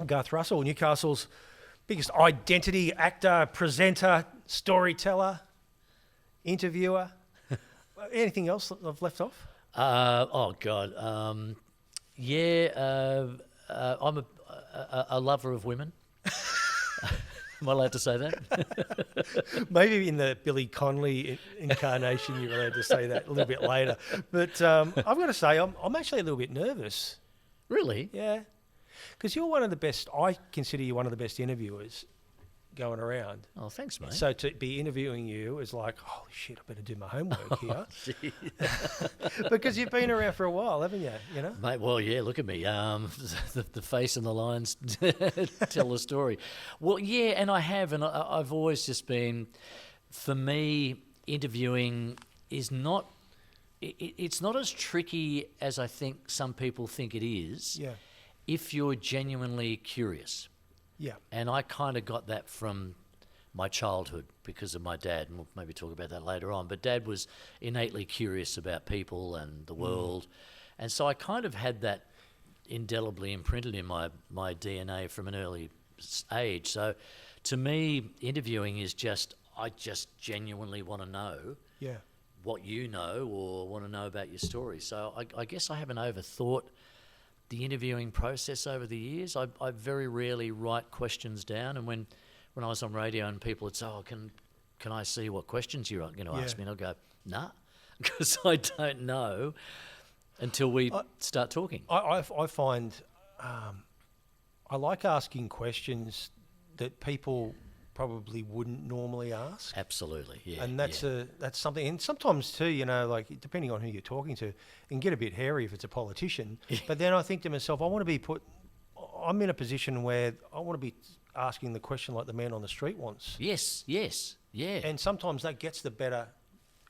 Garth Russell, Newcastle's biggest identity, actor, presenter, storyteller, interviewer. Anything else that I've left off? Oh God, I'm a lover of women. Am I allowed to say that? Maybe in the Billy Connolly incarnation you're allowed to say that a little bit later. But I've got to say, I'm actually a little bit nervous. Really? Yeah. Because you're one of the best, I consider you one of the best interviewers going around. Oh, thanks, mate. So to be interviewing you is like, holy shit, I better do my homework here. Because you've been around for a while, haven't you? You know? Mate, well, yeah, look at me. The face and the lines tell the story. Well, yeah, and I have, and I've always just been, for me, interviewing is not, it's not as tricky as I think some people think it is. Yeah. If you're genuinely curious. Yeah. And I kind of got that from my childhood because of my dad, and we'll maybe talk about that later on. But Dad was innately curious about people and the world. And so I kind of had that indelibly imprinted in my DNA from an early age. So to me, interviewing is just, I just genuinely want to know what you know or want to know about your story. So I guess I haven't overthought the interviewing process over the years. I very rarely write questions down, and when I was on radio and people would say, "Oh, can I see what questions you're going to ask me?" and I'll go, "Nah," because I don't know until we start talking. I find I like asking questions that people probably wouldn't normally ask. Absolutely, yeah. And that's something. And sometimes too, you know, like depending on who you're talking to, it can get a bit hairy if it's a politician. But then I think to myself, I'm in a position where I want to be asking the question like the man on the street wants. Yes, yeah. And sometimes that gets the better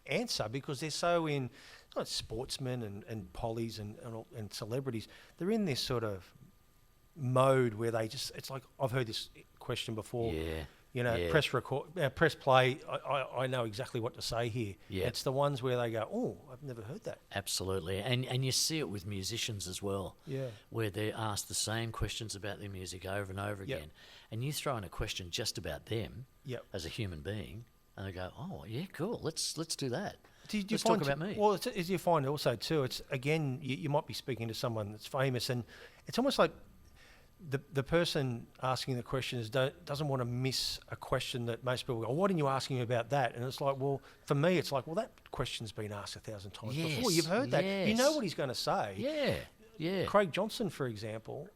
answer because they're so in, not sportsmen and pollies and celebrities, they're in this sort of mode where they just, it's like, I've heard this question before. Yeah. You know, press play. I know exactly what to say here. Yeah. It's the ones where they go, oh, I've never heard that. Absolutely. And you see it with musicians as well. Yeah. Where they're asked the same questions about their music over and over again. And you throw in a question just about them as a human being, and they go, oh, yeah, cool, let's do that. Let's talk about me. Well, as you find also too, it's, again, you might be speaking to someone that's famous, and it's almost like the person asking the questions doesn't want to miss a question that most people go, why didn't you ask him about that? And it's like, well, for me, it's like, well, that question's been asked 1,000 times before. You've heard that. You know what he's going to say. Yeah. Craig Johnson, for example,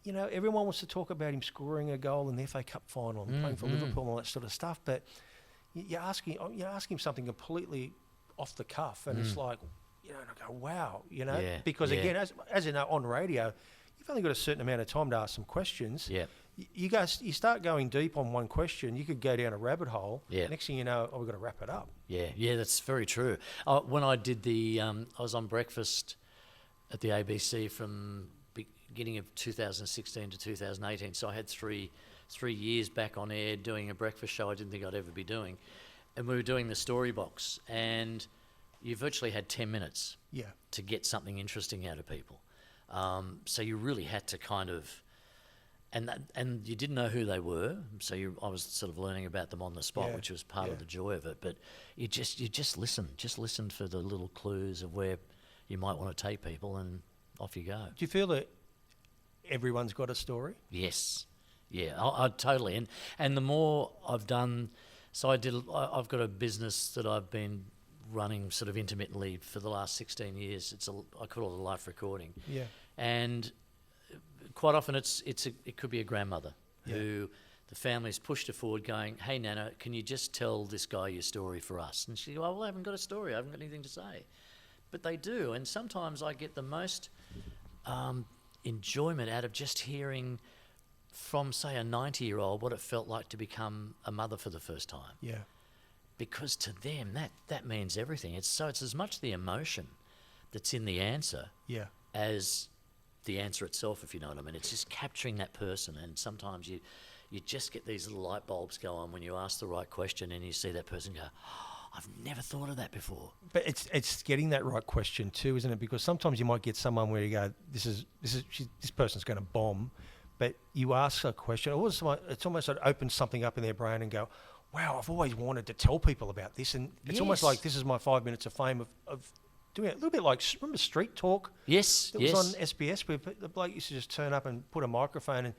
you know, everyone wants to talk about him scoring a goal in the FA Cup final and playing for Liverpool and all that sort of stuff. But you ask him something completely off the cuff, and it's like, you know, and I go, wow, you know, because again, as you know, on radio, you've only got a certain amount of time to ask some questions. Yeah. You start going deep on one question, you could go down a rabbit hole. Yeah. Next thing you know, we've got to wrap it up. Yeah, that's very true. When I did I was on breakfast at the ABC from beginning of 2016 to 2018, so I had three years back on air doing a breakfast show I didn't think I'd ever be doing. And we were doing the story box, and you virtually had 10 minutes to get something interesting out of people. So you really had to kind of, and you didn't know who they were, so I was sort of learning about them on the spot, which was part of the joy of it. But you just listen for the little clues of where you might want to take people, and off you go. Do you feel that everyone's got a story? Yes, yeah, I totally. And the more I've done, so I've got a business that I've been running sort of intermittently for the last 16 years. I call it a life recording. Yeah. And quite often it could be a grandmother who the family's pushed her forward going, hey, Nana, can you just tell this guy your story for us? And she goes, well, I haven't got a story. I haven't got anything to say. But they do. And sometimes I get the most enjoyment out of just hearing from, say, a 90-year-old what it felt like to become a mother for the first time. Yeah. Because to them, that means everything. It's as much the emotion that's in the answer as the answer itself, if you know what I mean. It's just capturing that person, and sometimes you just get these little light bulbs go on when you ask the right question and you see that person go, oh, I've never thought of that before. But it's getting that right question too, isn't it? Because sometimes you might get someone where you go, this person's going to bomb, but you ask a question, it's almost like it opens something up in their brain and go, wow, I've always wanted to tell people about this. And it's almost like this is my 5 minutes of fame of doing it. A little bit like, remember Street Talk? Yes, It was on SBS where the bloke used to just turn up and put a microphone, and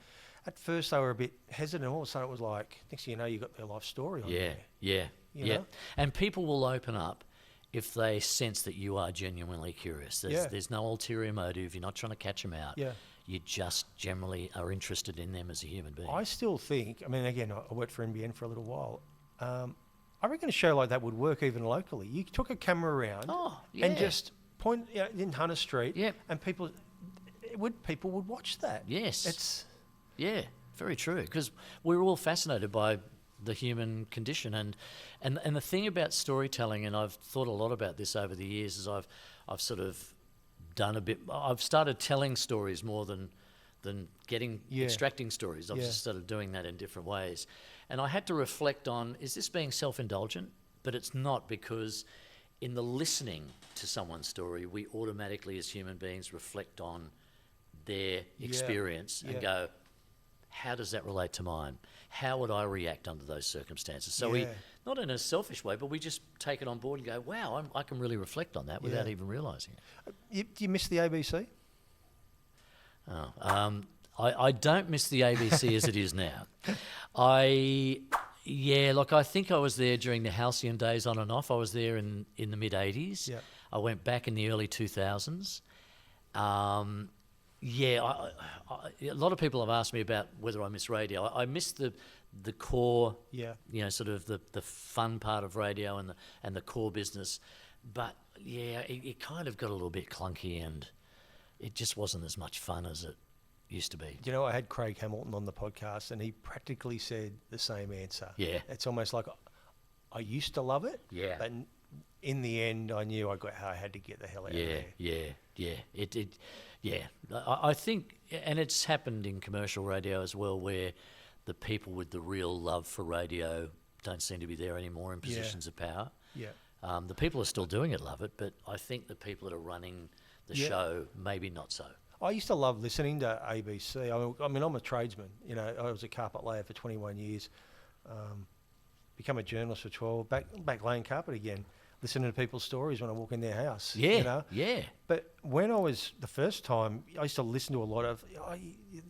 at first they were a bit hesitant, and all of a sudden it was like, next thing you know, you got their life story on there. Yeah. You know? And people will open up if they sense that you are genuinely curious. There's no ulterior motive. You're not trying to catch them out. Yeah. You just generally are interested in them as a human being. I still think, I mean, again, I worked for NBN for a little while. I reckon a show like that would work even locally. You took a camera around and just point in Hunter Street, and people would watch that. Yes. Very true. Because we're all fascinated by the human condition, and the thing about storytelling, and I've thought a lot about this over the years, is I've sort of done a bit. I've started telling stories more than extracting stories. I've just started doing that in different ways, and I had to reflect on: is this being self-indulgent? But it's not, because in the listening to someone's story, we automatically, as human beings, reflect on their experience and go, how does that relate to mine? How would I react under those circumstances? So we, not in a selfish way, but we just take it on board and go, wow, I can really reflect on that without even realising it. Do you miss the ABC? I don't miss the ABC as it is now. I think I was there during the halcyon days on and off. I was there in the mid-'80s. Yeah. I went back in the early 2000s. A lot of people have asked me about whether I miss radio. I miss the core, sort of the fun part of radio and the core business. But it kind of got a little bit clunky, and it just wasn't as much fun as it used to be. You know, I had Craig Hamilton on the podcast, and he practically said the same answer. Yeah, it's almost like I used to love it. Yeah, but in the end, I knew I had to get the hell out of there. I think, and it's happened in commercial radio as well, where the people with the real love for radio don't seem to be there anymore in positions of power. Yeah. The people who are still doing it love it, but I think the people that are running the show, maybe not so. I used to love listening to ABC. I mean, I'm a tradesman. You know, I was a carpet layer for 21 years. Become a journalist for 12. Back laying carpet again. Listening to people's stories when I walk in their house. Yeah, you know? Yeah. But when I was, the first time, I used to listen to a lot of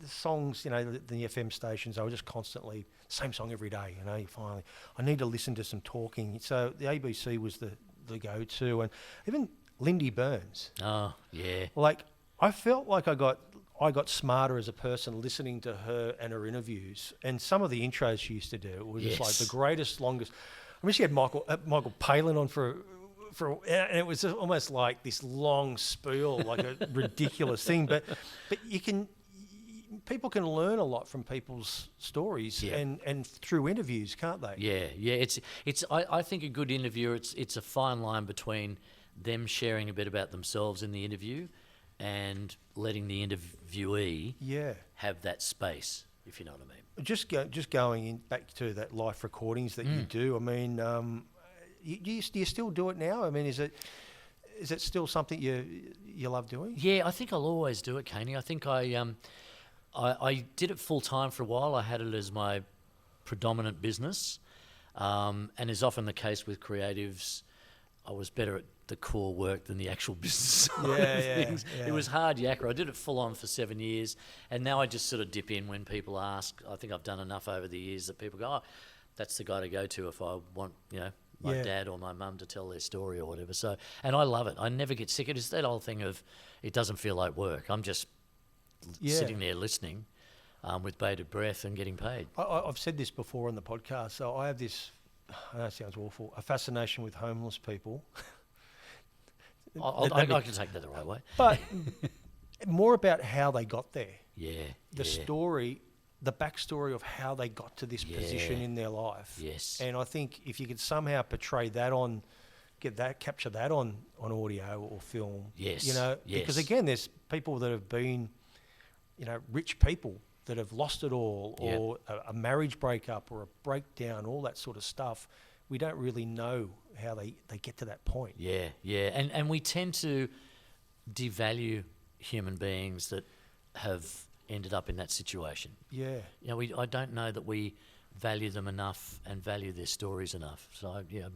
the songs, you know, the FM stations. I was just constantly, same song every day, you know, finally. I need to listen to some talking. So the ABC was the go-to. And even Lindy Burns. Oh, yeah. Like, I felt like I got smarter as a person listening to her and her interviews. And some of the intros she used to do were just like the greatest, longest... I mean, she had Michael Palin on for, and it was almost like this long spiel, like a ridiculous thing. But people can learn a lot from people's stories and through interviews, can't they? Yeah. I think a good interviewer, it's a fine line between them sharing a bit about themselves in the interview and letting the interviewee have that space, if you know what I mean. Just going back to that live recordings that you do. I mean, do you still do it now? I mean, is it still something you love doing? Yeah, I think I'll always do it, Caney. I think I did it full time for a while. I had it as my predominant business, and is often the case with creatives. I was better at the core work than the actual business side of things. Yeah. It was hard yakka. I did it full on for 7 years, and now I just sort of dip in when people ask. I think I've done enough over the years that people go, oh, that's the guy to go to if I want, my dad or my mum to tell their story or whatever. So, and I love it. I never get sick. It's that old thing of it doesn't feel like work. I'm just sitting there listening with bated breath and getting paid. I've said this before on the podcast. So I have this, I know it sounds awful, a fascination with homeless people. I can take that the right way. But more about how they got there. The story, the backstory of how they got to this position in their life. Yes. And I think if you could somehow portray that capture that on audio or film. Yes. Because again, there's people that have been, rich people that have lost it all, or a marriage breakup or a breakdown, all that sort of stuff. We don't really know how they get to that point. And we tend to devalue human beings that have ended up in that situation. Yeah. You know, I don't know that we value them enough and value their stories enough. So, yeah,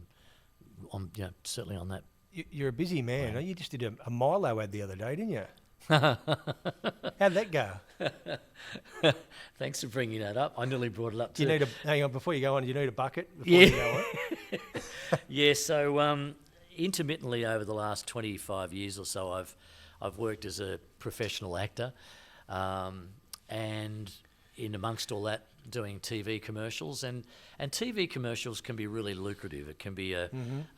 I'm certainly on that. You're a busy man. You just did a Milo ad the other day, didn't you? How'd that go? Thanks for bringing that up. I nearly brought it up Do too. you need hang on, before you go on, do you need a bucket before you go on? Yeah, so intermittently over the last 25 years or so, I've worked as a professional actor, and in amongst all that, doing TV commercials, and TV commercials can be really lucrative. It can be a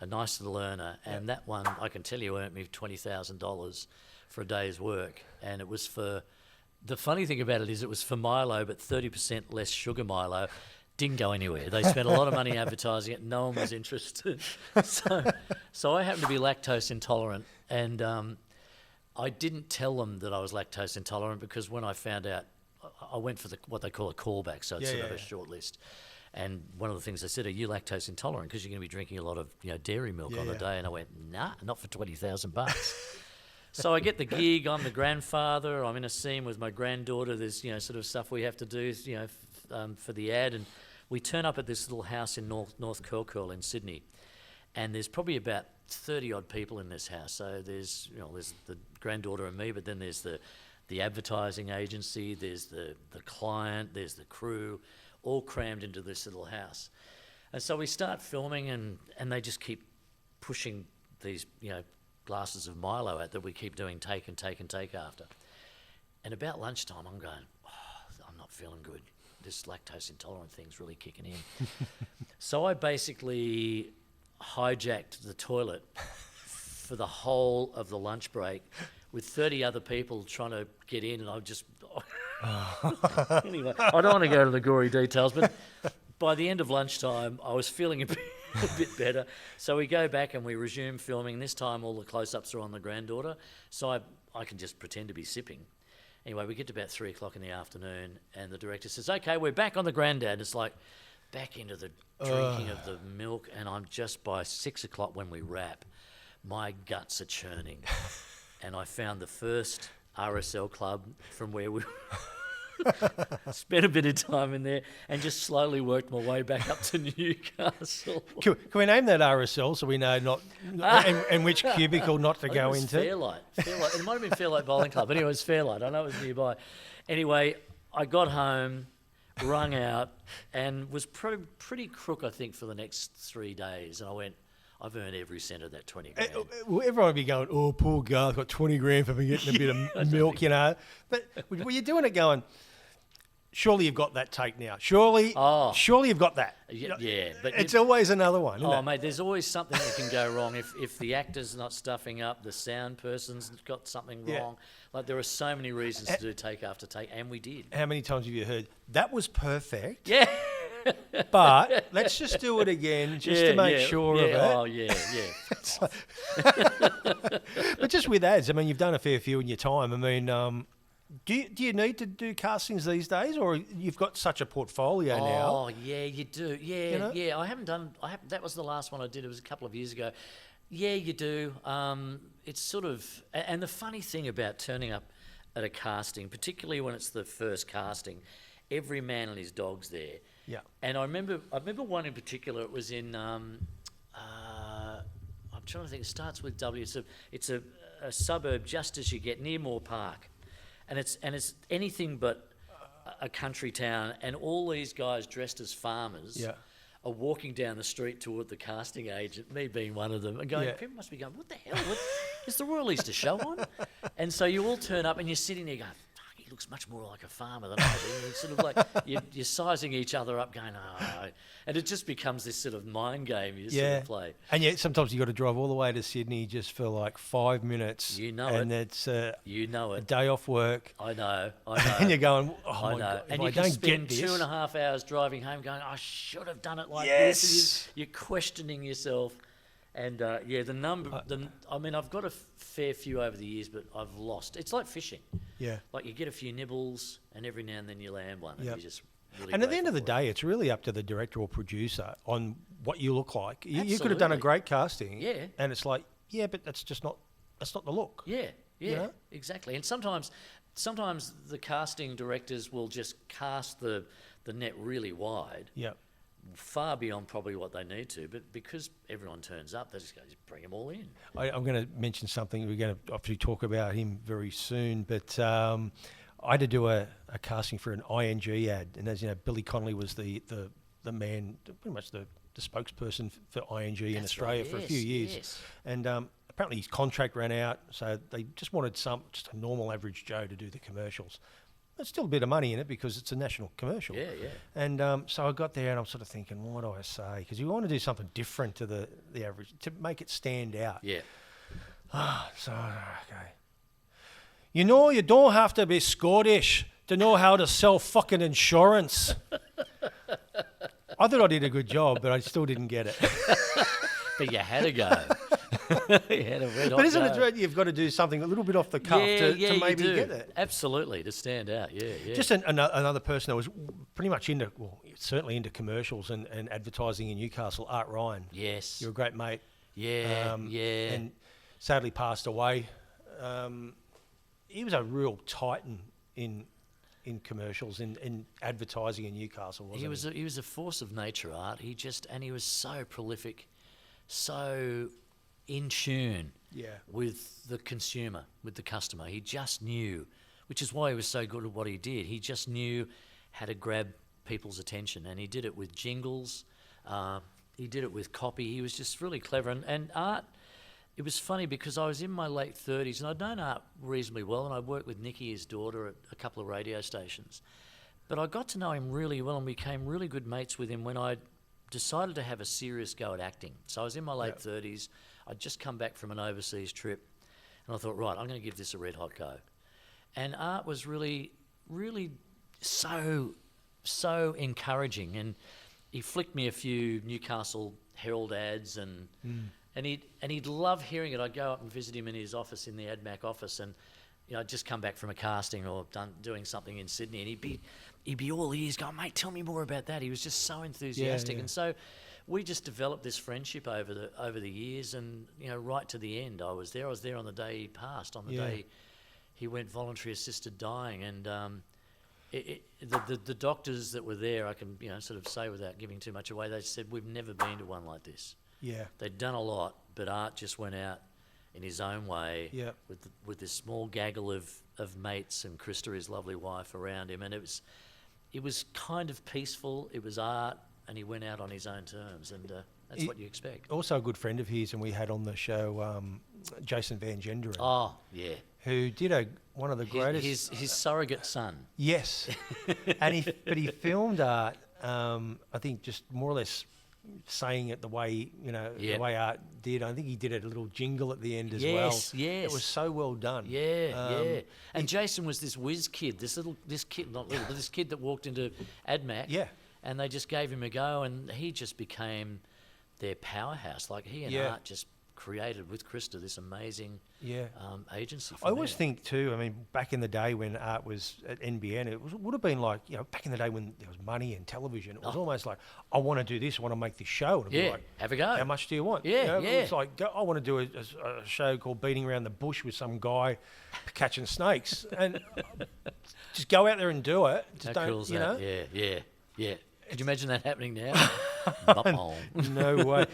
nice little earner, and that one, I can tell you, earned me $20,000 for a day's work, and it was for, the funny thing about it is it was for Milo, but 30% less sugar Milo. Didn't go anywhere. They spent a lot of money advertising it. No one was interested. So I happen to be lactose intolerant, and I didn't tell them that I was lactose intolerant, because when I found out, I went for what they call a callback, so it's sort of a short list. And one of the things they said, are you lactose intolerant? Because you're going to be drinking a lot of dairy milk on a day. And I went, nah, not for $20,000. So I get the gig. I'm the grandfather. I'm in a scene with my granddaughter. There's sort of stuff we have to do for the ad, and we turn up at this little house in North Curl in Sydney, and there's probably about 30 odd people in this house. So there's the granddaughter and me, but then there's the advertising agency, there's the client, there's the crew, all crammed into this little house. And so we start filming, and they just keep pushing these glasses of Milo out that we keep doing take and take and take after. And about lunchtime, I'm going, I'm not feeling good. This lactose intolerant thing's really kicking in. So I basically hijacked the toilet for the whole of the lunch break with 30 other people trying to get in, and I just... Anyway, I don't want to go to the gory details, but by the end of lunchtime, I was feeling a bit better. So we go back and we resume filming. This time all the close-ups are on the granddaughter, so I can just pretend to be sipping. Anyway, we get to about 3 o'clock in the afternoon, and the director says, okay, we're back on the granddad. It's like back into the drinking of the milk, and I'm just by 6 o'clock when we wrap, my guts are churning. And I found the first RSL club from where we spent a bit of time in there, and just slowly worked my way back up to Newcastle. Can we name that RSL so we know and which cubicle not to go into? Fairlight. It might have been Fairlight Bowling Club. Anyway, it was Fairlight. I know it was nearby. Anyway, I got home, wrung out, and was pretty crook, I think, for the next 3 days. And I went, I've earned every cent of that 20 grand. Everyone would be going, oh, poor Garth, got 20 grand for getting a bit of milk, But were you doing it going, surely you've got that take now. Surely you've got that. Yeah. But it's always another one, isn't it? Mate, there's always something that can go wrong. If the actor's not stuffing up, the sound person's got something wrong. Like, there are so many reasons to do take after take, and we did. How many times have you heard, that was perfect? Yeah. But let's just do it again just to make sure of it. Oh, yeah. But just with ads, I mean, you've done a fair few in your time. I mean, do you need to do castings these days, or you've got such a portfolio now? Oh, yeah, you do. Yeah, yeah. That was the last one I did. It was a couple of years ago. Yeah, you do. It's sort of... And the funny thing about turning up at a casting, particularly when it's the first casting, every man and his dog's there. Yeah. And I remember one in particular. It was in... I'm trying to think. It starts with W. It's a suburb just as you get near Moore Park. And it's anything but a country town, and all these guys dressed as farmers are walking down the street toward the casting agent, me being one of them, and going, people must be going, what the hell? Is the Royal Easter Show on? And so you all turn up and you're sitting there going, fuck, he looks much more like a farmer than I do. It's sort of like you're sizing each other up going, oh. And it just becomes this sort of mind game you sort of play. And yet sometimes you've got to drive all the way to Sydney just for like 5 minutes. And it's a day off work. I know. And you're going, oh I my know. God, and if you I can don't spend get this. 2.5 hours driving home going, I should have done it like this. And you're questioning yourself. And the number, I've got a fair few over the years, but I've lost. It's like fishing. Yeah. Like you get a few nibbles, and every now and then you land one, and you just really. And at the end of the day, it's really up to the director or producer on what you look like. You could have done a great casting. Yeah. And it's like, but that's not the look. Yeah, exactly. And sometimes sometimes the casting directors will just cast the net really wide, Yeah. far beyond probably what they need to. But because everyone turns up, they just go, just bring them all in. I'm going to mention something. We're going to obviously talk about him very soon, but I had to do a casting for an ING ad, and as you know, Billy Connolly was the man, pretty much the spokesperson for ING in Australia for a few years. Yes. And apparently his contract ran out, so they just wanted just a normal average Joe to do the commercials. There's still a bit of money in it because it's a national commercial. Yeah, yeah. And so I got there and I'm sort of thinking, what do I say? Because you want to do something different to the average, to make it stand out. Yeah. So, okay. You know, you don't have to be Scottish to know how to sell fucking insurance. I thought I did a good job, but I still didn't get it. But you had to go. You had a red hot But isn't go. it right? You've got to do something a little bit off the cuff to you maybe do. get it. Absolutely, to stand out. Yeah, yeah. Just another person that was pretty much into, well, certainly into commercials and advertising in Newcastle, Art Ryan. Yes. You're a great mate. Yeah, And sadly passed away. He was a real titan in commercials, in advertising in Newcastle, wasn't he? He was a force of nature, Art. He was so prolific, so in tune with the consumer, with the customer. He just knew, which is why he was so good at what he did. He just knew how to grab people's attention, and he did it with jingles. He did it with copy. He was just really clever. And Art, it was funny because I was in my late 30s, and I'd known Art reasonably well, and I worked with Nikki, his daughter, at a couple of radio stations. But I got to know him really well and became really good mates with him when I decided to have a serious go at acting. So I was in my late 30s. I'd just come back from an overseas trip, and I thought, right, I'm going to give this a red-hot go. And Art was really, really so encouraging, and he flicked me a few Newcastle Herald ads, and he'd love hearing it. I'd go up and visit him in his office, in the AdMac office, and I'd just come back from a casting or doing something in Sydney, and he'd be all ears going, mate, tell me more about that. He was just so enthusiastic, and so we just developed this friendship over the years, and right to the end. I was there on the day he passed, on the day he went voluntary assisted dying, and the doctors that were there, I can sort of say without giving too much away, they said, we've never been to one like this. Yeah, they'd done a lot, but Art just went out in his own way with this small gaggle of mates and Krista, his lovely wife, around him, and it was kind of peaceful. It was Art, and he went out on his own terms, and that's what you expect. Also a good friend of his, and we had on the show Jason Van Genderen. Oh, yeah. Who did one of the greatest... His surrogate son. Yes. But he filmed Art, I think just more or less saying it the way, the way Art did. I think he did a little jingle at the end as well. Yes. It was so well done. Yeah. And Jason was this whiz kid, this kid that walked into AdMac. Yeah. And they just gave him a go, and he just became their powerhouse. Like, he and Art just created with Krista this amazing agency. I always think too, I mean, back in the day when Art was at NBN, it would have been like, back in the day when there was money and television, it was almost like, I want to do this, I want to make this show. And it'd be like, have a go. How much do you want? It was like, I want to do a show called Beating Around the Bush with some guy catching snakes. And just go out there and do it. Just How don't, cool is that? Yeah. Could you imagine that happening now? No way.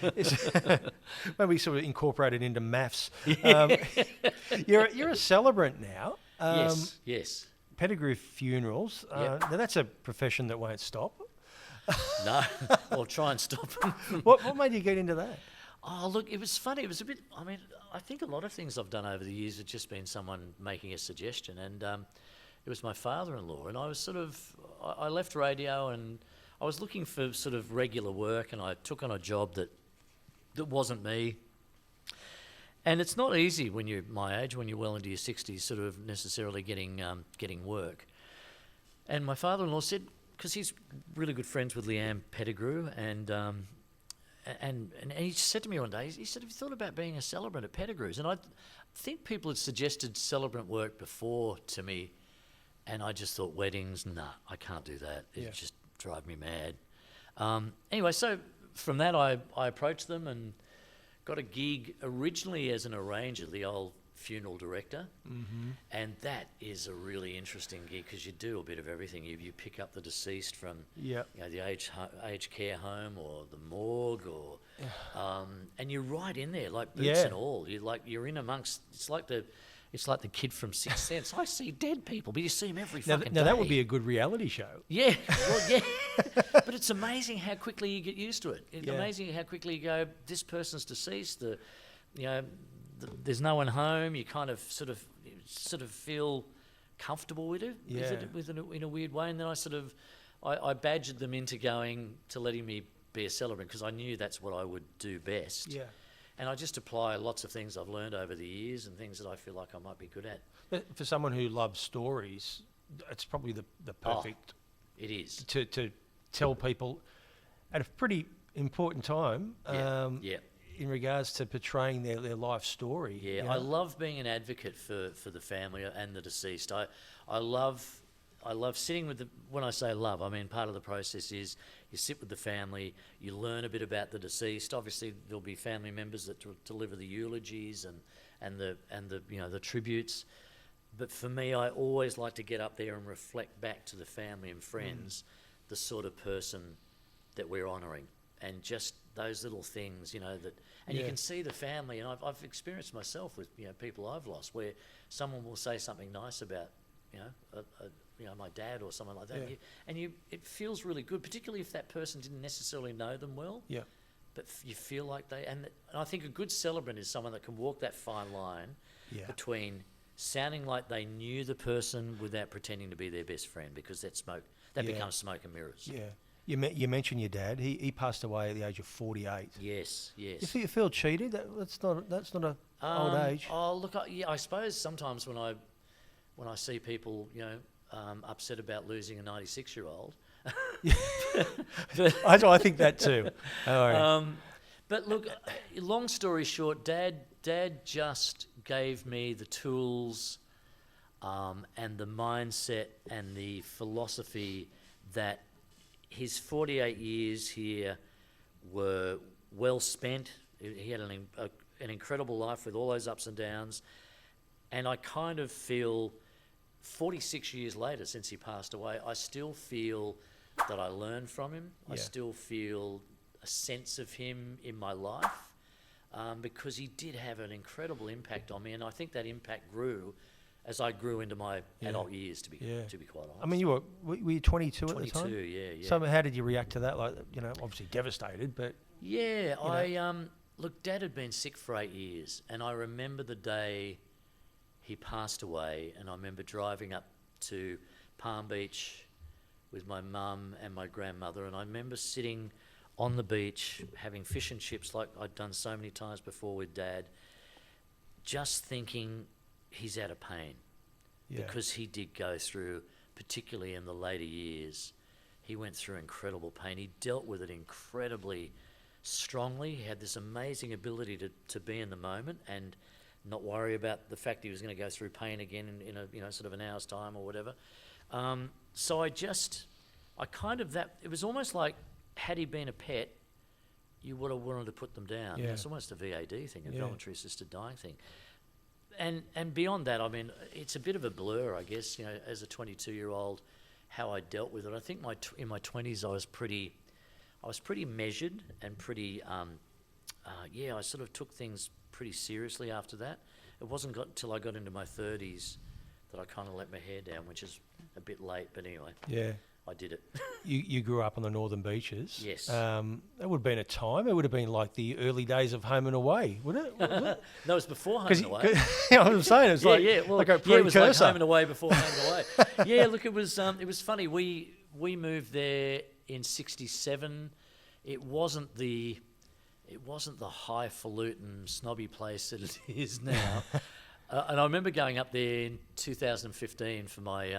Maybe sort of incorporated into maths. You're a celebrant now. Yes. Pettigrew funerals. Now that's a profession that won't stop. No, I'll try and stop. What made you get into that? Oh, look, it was funny. It was a bit, I think a lot of things I've done over the years have just been someone making a suggestion. And it was my father-in-law. And I was I left radio, and I was looking for sort of regular work, and I took on a job that wasn't me. And it's not easy when you're my age, when you're well into your 60s, sort of necessarily getting work. And my father-in-law said, because he's really good friends with Leanne Pettigrew, and he said to me one day, he said, have you thought about being a celebrant at Pettigrew's? And I think people had suggested celebrant work before to me, and I just thought, weddings, nah, I can't do that. It just drive me mad. Anyway, so from that I approached them and got a gig originally as an arranger, the old funeral director, and that is a really interesting gig because you do a bit of everything. You pick up the deceased from the aged care home or the morgue, or and you're right in there, like boots and all. You're in amongst. It's like the kid from Sixth Sense. I see dead people, but you see them every fucking day. Now that would be a good reality show. Yeah, well, yeah. But it's amazing how quickly you get used to it. It's amazing how quickly you go, this person's deceased. There's no one home. You kind of sort of feel comfortable with it, in a weird way. And then I badgered them into letting me be a celebrant because I knew that's what I would do best. Yeah. And I just apply lots of things I've learned over the years and things that I feel like I might be good at. But for someone who loves stories, it's probably the perfect. It is to tell people at a pretty important time. In regards to portraying their life story. Yeah, you know? I love being an advocate for the family and the deceased. I love sitting with when I say love, I mean part of the process is you sit with the family, you learn a bit about the deceased. Obviously there'll be family members that deliver the eulogies and the tributes. But for me, I always like to get up there and reflect back to the family and friends the sort of person that we're honouring. And just those little things, you can see the family, and I've experienced myself with people I've lost, where someone will say something nice about my dad or someone like that, it feels really good, particularly if that person didn't necessarily know them well. Yeah. But you feel like and I think a good celebrant is someone that can walk that fine line between sounding like they knew the person without pretending to be their best friend, because that becomes smoke and mirrors. Yeah. You mentioned your dad. He passed away at the age of 48. Yes. You feel cheated? That's not a old age. Oh, look, I suppose sometimes when I see people, upset about losing a 96-year-old. I think that too. But look, long story short, Dad just gave me the tools and the mindset and the philosophy that his 48 years here were well spent. He had an incredible life with all those ups and downs. And I kind of feel 46 years later since he passed away, I still feel that I learned from him. I still feel a sense of him in my life because he did have an incredible impact on me. And I think that impact grew as I grew into my adult years, to be quite honest. I mean, were you 22 at the time? 22, yeah. So how did you react to that? Like, obviously devastated, but... Yeah, look, Dad had been sick for 8 years, and I remember the day he passed away, and I remember driving up to Palm Beach with my mum and my grandmother, and I remember sitting on the beach having fish and chips like I'd done so many times before with Dad, just thinking... he's out of pain because he did go through, particularly in the later years, he went through incredible pain. He dealt with it incredibly strongly. He had this amazing ability to be in the moment and not worry about the fact he was going to go through pain again in a sort of an hour's time or whatever. So it was almost like, had he been a pet, you would have wanted to put them down. Yeah. It's almost a VAD thing, a voluntary assisted dying thing. And beyond that, I mean, it's a bit of a blur, I guess, as a 22-year-old, how I dealt with it. I think in my 20s I was pretty measured and pretty, I sort of took things pretty seriously after that. It wasn't until I got into my 30s that I kind of let my hair down, which is a bit late, but anyway. Yeah. I did it. You grew up on the northern beaches. Yes. That would have been a time. It would have been like the early days of Home and Away, would it? No, it was before Home and Away. I'm saying it's like a precursor. It was like Home and Away before Home and Away. Yeah, look, it was funny. We moved there in '67. It wasn't the highfalutin snobby place that it is now. And I remember going up there in 2015 for my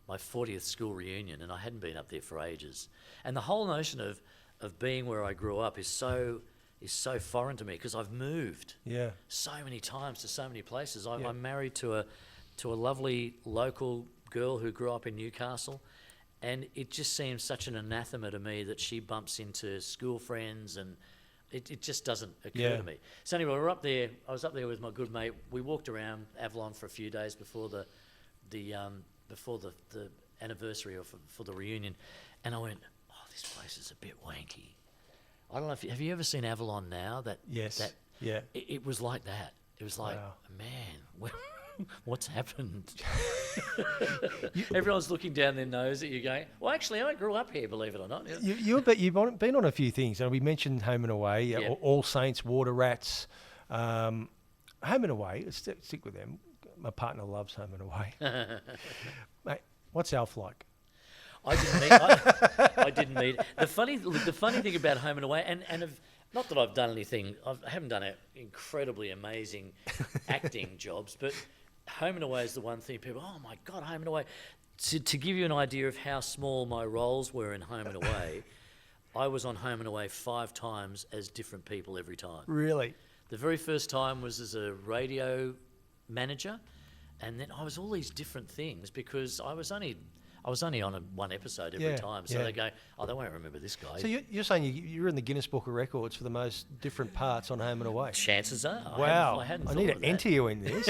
40th school reunion, and I hadn't been up there for ages. And the whole notion of being where I grew up is so foreign to me because I've moved so many times to so many places. I'm married to a lovely local girl who grew up in Newcastle, and it just seems such an anathema to me that she bumps into school friends and It just doesn't occur to me. So anyway, we're up there. I was up there with my good mate. We walked around Avalon for a few days before the anniversary or for the reunion, and I went, "Oh, this place is a bit wanky." I don't know if have you ever seen Avalon now? Yes. It was like that. It was like, man, what's happened? Everyone's looking down their nose at you, going, "Well, actually, I grew up here, believe it or not." You've been on a few things, and we mentioned Home and Away, All Saints, Water Rats, Home and Away. Let's stick with them. My partner loves Home and Away. Mate, what's Alf like? I didn't meet. The funny thing about Home and Away, and not that I've done anything, I haven't done incredibly amazing acting jobs, but Home and Away is the one thing people, oh my God, Home and Away. To give you an idea of how small my roles were in Home and Away, I was on Home and Away 5 times as different people every time. Really? The very first time was as a radio manager, and then I was all these different things because I was only on one episode every time. So they go, oh, they won't remember this guy. So you're saying you're in the Guinness Book of Records for the most different parts on Home and Away? Chances are. Wow. I need to enter you in this.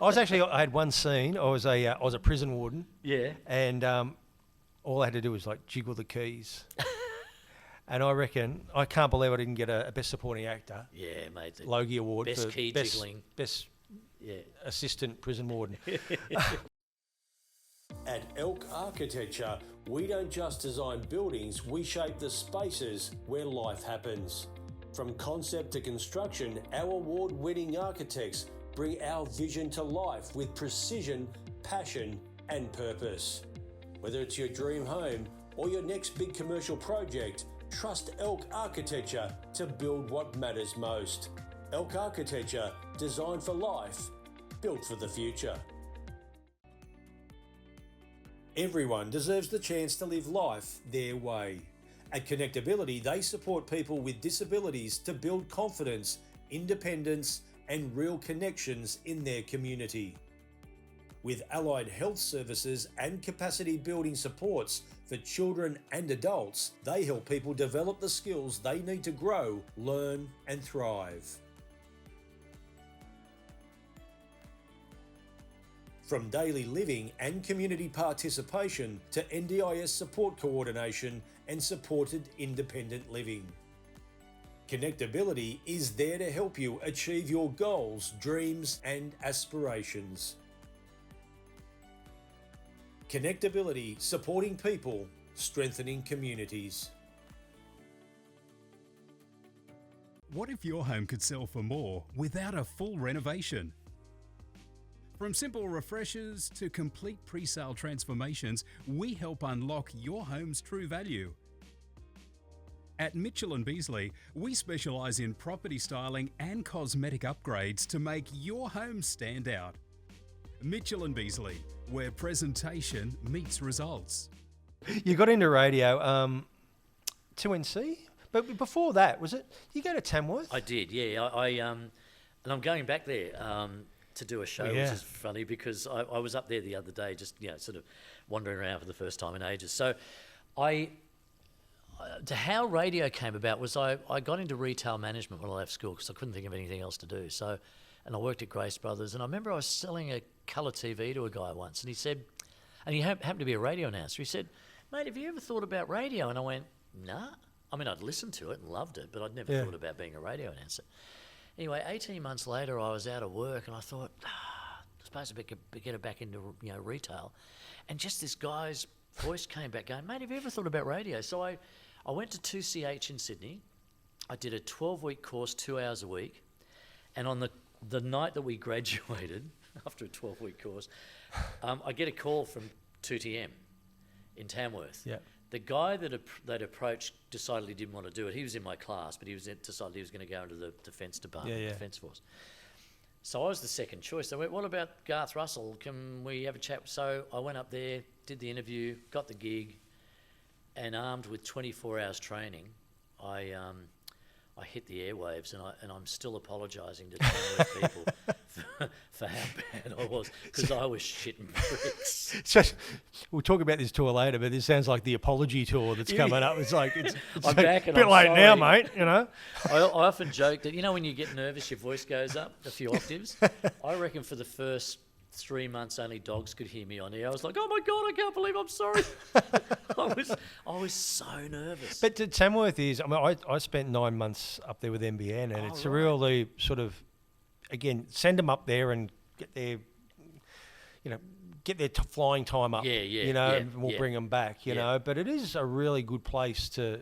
I had one scene. I was a prison warden. Yeah. And all I had to do was like jiggle the keys. And I can't believe I didn't get a Best Supporting Actor. Yeah, mate. Logie Award best for key jiggling. Best assistant prison warden. At Elk Architecture, we don't just design buildings, we shape the spaces where life happens. From concept to construction, our award-winning architects bring our vision to life with precision, passion and purpose. Whether it's your dream home or your next big commercial project, trust Elk Architecture to build what matters most. Elk Architecture, designed for life, built for the future. Everyone deserves the chance to live life their way. At Connectability, they support people with disabilities to build confidence, independence, and real connections in their community. With allied health services and capacity building supports for children and adults, they help people develop the skills they need to grow, learn, and thrive. From daily living and community participation to NDIS support coordination and supported independent living. Connectability is there to help you achieve your goals, dreams, and aspirations. Connectability, supporting people, strengthening communities. What if your home could sell for more without a full renovation? From simple refreshers to complete pre-sale transformations, we help unlock your home's true value. At Mitchell & Beasley, we specialise in property styling and cosmetic upgrades to make your home stand out. Mitchell & Beasley, where presentation meets results. You got into radio, 2NC? But before that, was it, you go to Tamworth? I did, yeah. And I'm going back there to do a show, which is funny because I was up there the other day, just sort of wandering around for the first time in ages. So, how radio came about was I got into retail management when I left school because I couldn't think of anything else to do. So, and I worked at Grace Brothers, and I remember I was selling a colour TV to a guy once, and he said, and he happened to be a radio announcer. He said, "Mate, have you ever thought about radio?" And I went, "Nah." I mean, I'd listened to it and loved it, but I'd never thought about being a radio announcer. Anyway, 18 months later, I was out of work and I thought, I'm supposed to get back into retail. And just this guy's voice came back going, "Mate, have you ever thought about radio?" So I went to 2CH in Sydney. I did a 12-week course, 2 hours a week. And on the night that we graduated, after a 12-week course, I get a call from 2TM in Tamworth. Yeah. The guy that approached decided he didn't want to do it. He was in my class, but he decided he was going to go into the Defence Department, Defence Force. So I was the second choice. They went, "What about Garth Russell? Can we have a chat?" So I went up there, did the interview, got the gig, and armed with 24 hours training, I hit the airwaves, and I'm still apologising to Tamworth people for how bad I was, because I was shitting bricks. So we'll talk about this tour later, but this sounds like the apology tour that's coming up. It's like it's I'm like back a and bit I'm late now, sorry. mate. You know. I often joke that, when you get nervous, your voice goes up a few octaves. I reckon for the first 3 months, only dogs could hear me on air. I was like, oh my God, I can't believe I'm sorry. I was so nervous. But Tamworth is, I spent 9 months up there with NBN, and it's a really sort of, again, send them up there and get their, flying time up. And we'll bring them back, you know. But it is a really good place to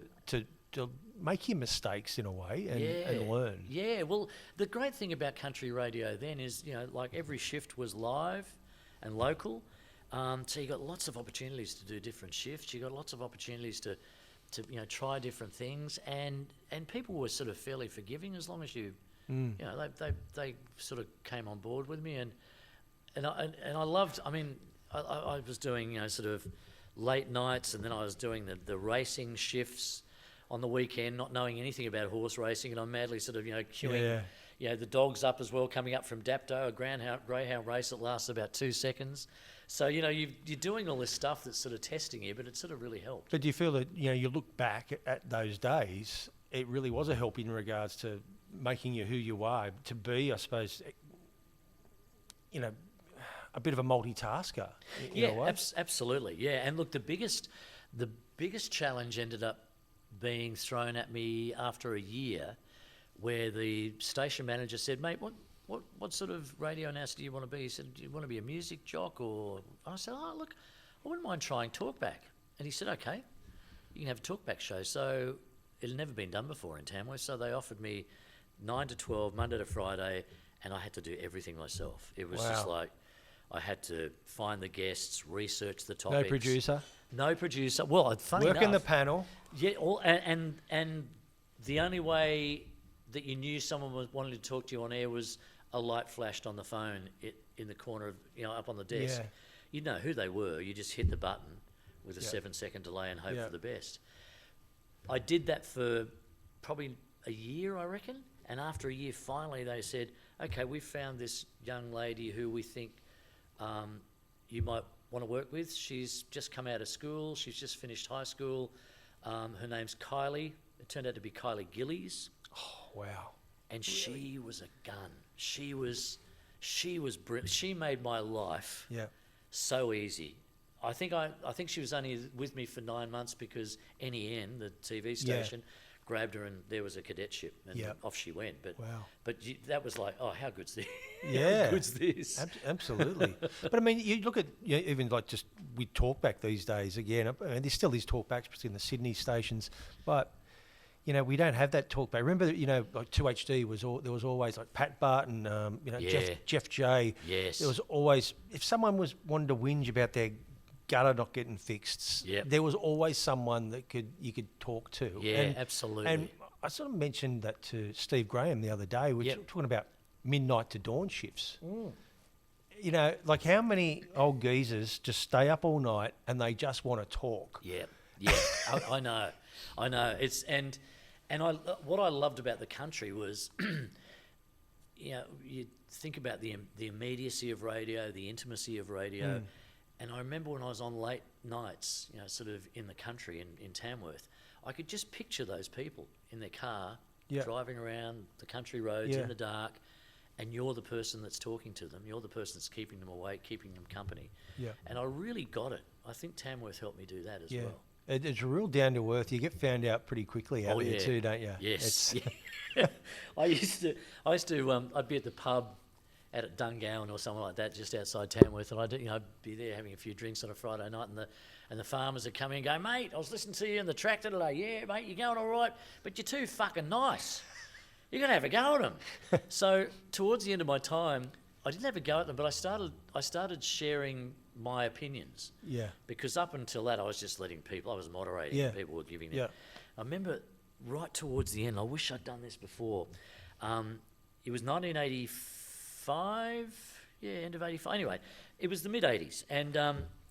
make your mistakes in a way and learn. Yeah, well, the great thing about country radio then is, like every shift was live and local. So you got lots of opportunities to do different shifts. You got lots of opportunities to try different things, and people were sort of fairly forgiving as long as you, they sort of came on board with me, and I loved. I mean, I was doing sort of late nights, and then I was doing the racing shifts on the weekend, not knowing anything about horse racing, and I'm madly sort of queuing. The dogs up as well, coming up from Dapto, a greyhound race that lasts about 2 seconds. So, you're doing all this stuff that's sort of testing you, but it sort of really helped. But do you feel that, you look back at those days, it really was a help in regards to making you who you are, to be, I suppose, a bit of a multitasker in a way? Absolutely, yeah. And look, the biggest challenge ended up being thrown at me after a year, where the station manager said, mate, what sort of radio announcer do you want to be? He said, do you want to be a music jock? Or I said, oh, look, I wouldn't mind trying talkback. And he said, okay, you can have a talkback show. So it had never been done before in Tamworth, so they offered me 9 to 12, Monday to Friday, and I had to do everything myself. It was just like, I had to find the guests, research the topics. No producer? Well, funny enough. Work in the panel? Yeah, and the only way that you knew someone was wanting to talk to you on air was a light flashed on the phone in the corner of, up on the desk. Yeah. You'd know who they were. You just hit the button with a 7-second delay and hope for the best. I did that for probably a year, I reckon. And after a year, finally they said, okay, we've found this young lady who we think you might want to work with. She's just come out of school. She's just finished high school. Her name's Kylie. It turned out to be Kylie Gillies. Oh, wow. And she was a gun. She was brilliant. She made my life so easy. I think she was only with me for 9 months because NEN, the TV station, grabbed her and there was a cadetship and off she went. But that was like, oh, how good's this? Yeah, how good's this? Absolutely. But I mean, you look at even like just with talkback these days. Again, I mean, there still is talkbacks, particularly in the Sydney stations, but we don't have that talkback. Remember, like 2HD there was always like Pat Barton, Jeff J. Yes. There was always, if someone wanted to whinge about their gutter not getting fixed, there was always someone that you could talk to. Yeah, absolutely. And I sort of mentioned that to Steve Graham the other day. We were talking about midnight to dawn shifts. Like how many old geezers just stay up all night and they just want to talk. I know. It's and what I loved about the country was, you think about the immediacy of radio, the intimacy of radio. And I remember when I was on late nights, sort of in the country in Tamworth, I could just picture those people in their car driving around the country roads in the dark, and you're the person that's talking to them. You're the person that's keeping them awake, keeping them company. And I really got it. I think Tamworth helped me do that as well. It's real down to earth. You get found out pretty quickly out there too, don't you? Yes. I used to. I'd be at the pub out at Dungowan or something like that, just outside Tamworth, and I'd be there having a few drinks on a Friday night, and the farmers would come in and go, mate, I was listening to you in the tractor today. Yeah, mate, you're going all right, but you're too fucking nice. You're gonna have a go at them. So towards the end of my time, I didn't have a go at them, but I started sharing my opinions. Because up until that, I was just letting people. I was moderating. People were giving them. I remember right towards the end. I wish I'd done this before. It was 1985. End of 85. Anyway, it was the mid-80s, and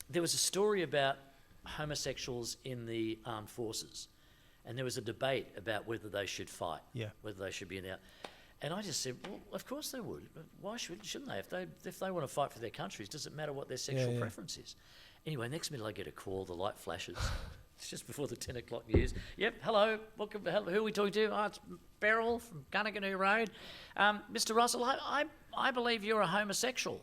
there was a story about homosexuals in the armed forces, and there was a debate about whether they should fight, whether they should be in there. And I just said, well, of course they would. But why shouldn't they? If they want to fight for their countries, does it matter what their sexual preference is? Anyway, next minute I get a call, the light flashes. It's just before the 10 o'clock news. Yep, hello, who are we talking to? Oh, it's Beryl from Gunnaganoo Road. Mr. Russell, I believe you're a homosexual.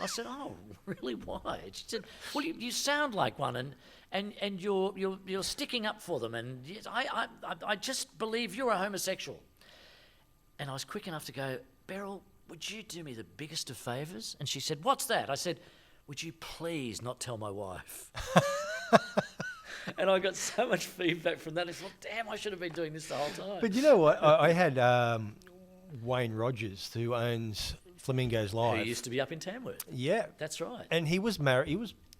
I said, oh, really, why? She said, well, you sound like one, and you're sticking up for them, and yes, I just believe you're a homosexual. And I was quick enough to go, Beryl, would you do me the biggest of favours? And she said, what's that? I said, would you please not tell my wife? And I got so much feedback from that. I thought, damn, I should have been doing this the whole time. But you know what? I had Wayne Rogers, who owns Flamingos Live. Who used to be up in Tamworth. Yeah. That's right. And he was married.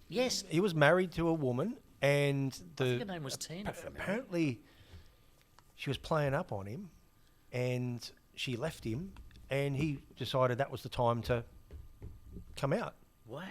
He was married to a woman, and I think her name was Tina. Apparently, she was playing up on him, and she left him, and he decided that was the time to come out. Wow.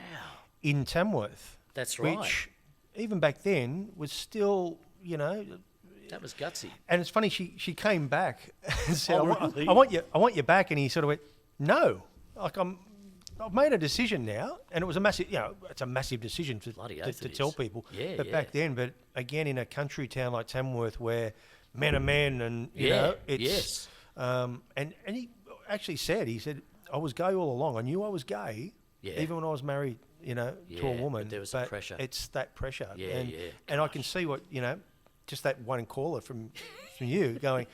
In Tamworth. That's right. Which, even back then, was still, that was gutsy. And it's funny, she came back and said, really? I want you back, and he sort of went, no, like I've made a decision now, and it was a massive, it's a massive decision to tell people. Yeah, but back then, but again, in a country town like Tamworth, where men are men, and it's and he actually said, I was gay all along. I knew I was gay, even when I was married, to a woman. But there was a pressure. It's that pressure. Yeah, and I can see what, just that one caller from you going,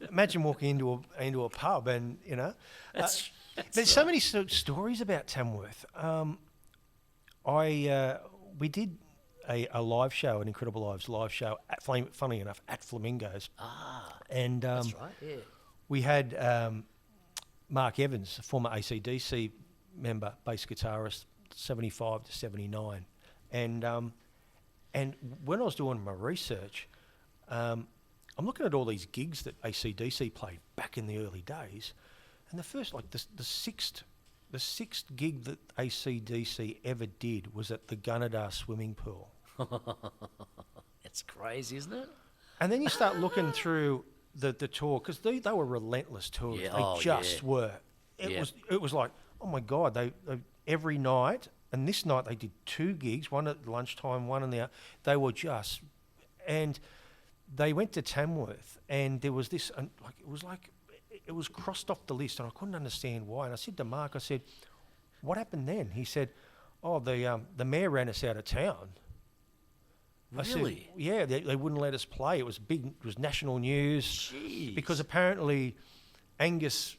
imagine walking into a pub and, there's so many stories about Tamworth. We did a live show, an Incredible Lives live show, funnily enough, at Flamingos. And that's right, yeah. We had Mark Evans, a former AC/DC member, bass guitarist, 75 to 79. And when I was doing my research, I'm looking at all these gigs that AC/DC played back in the early days, and the first, like the sixth gig that AC/DC ever did was at the Gunnedah swimming pool. It's crazy, isn't it? And then you start looking through the tour, because they were relentless tours. They were. It was like, oh my God, they every night, and this night they did 2 gigs, one at lunchtime, one in the, they were just, and they went to Tamworth, and there was this, it was crossed off the list, and I couldn't understand why. And I said to Mark, I said, what happened then? He said, oh, the mayor ran us out of town. Really? I said, yeah, they wouldn't let us play. It was big. It was national news. Jeez. Because apparently Angus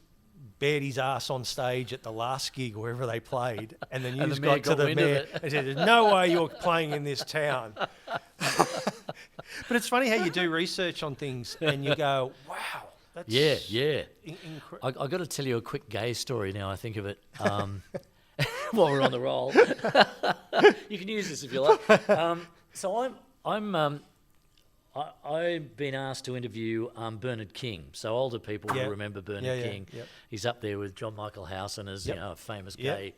bared his ass on stage at the last gig, wherever they played, and the news got to the mayor and said, there's no way you're playing in this town. But it's funny how you do research on things and you go, wow. That's I got to tell you a quick gay story now I think of it. While we're on the roll. You can use this if you like. So I've been asked to interview Bernard King. So older people will remember Bernard King. Yep. He's up there with John Michael Howson as a famous gay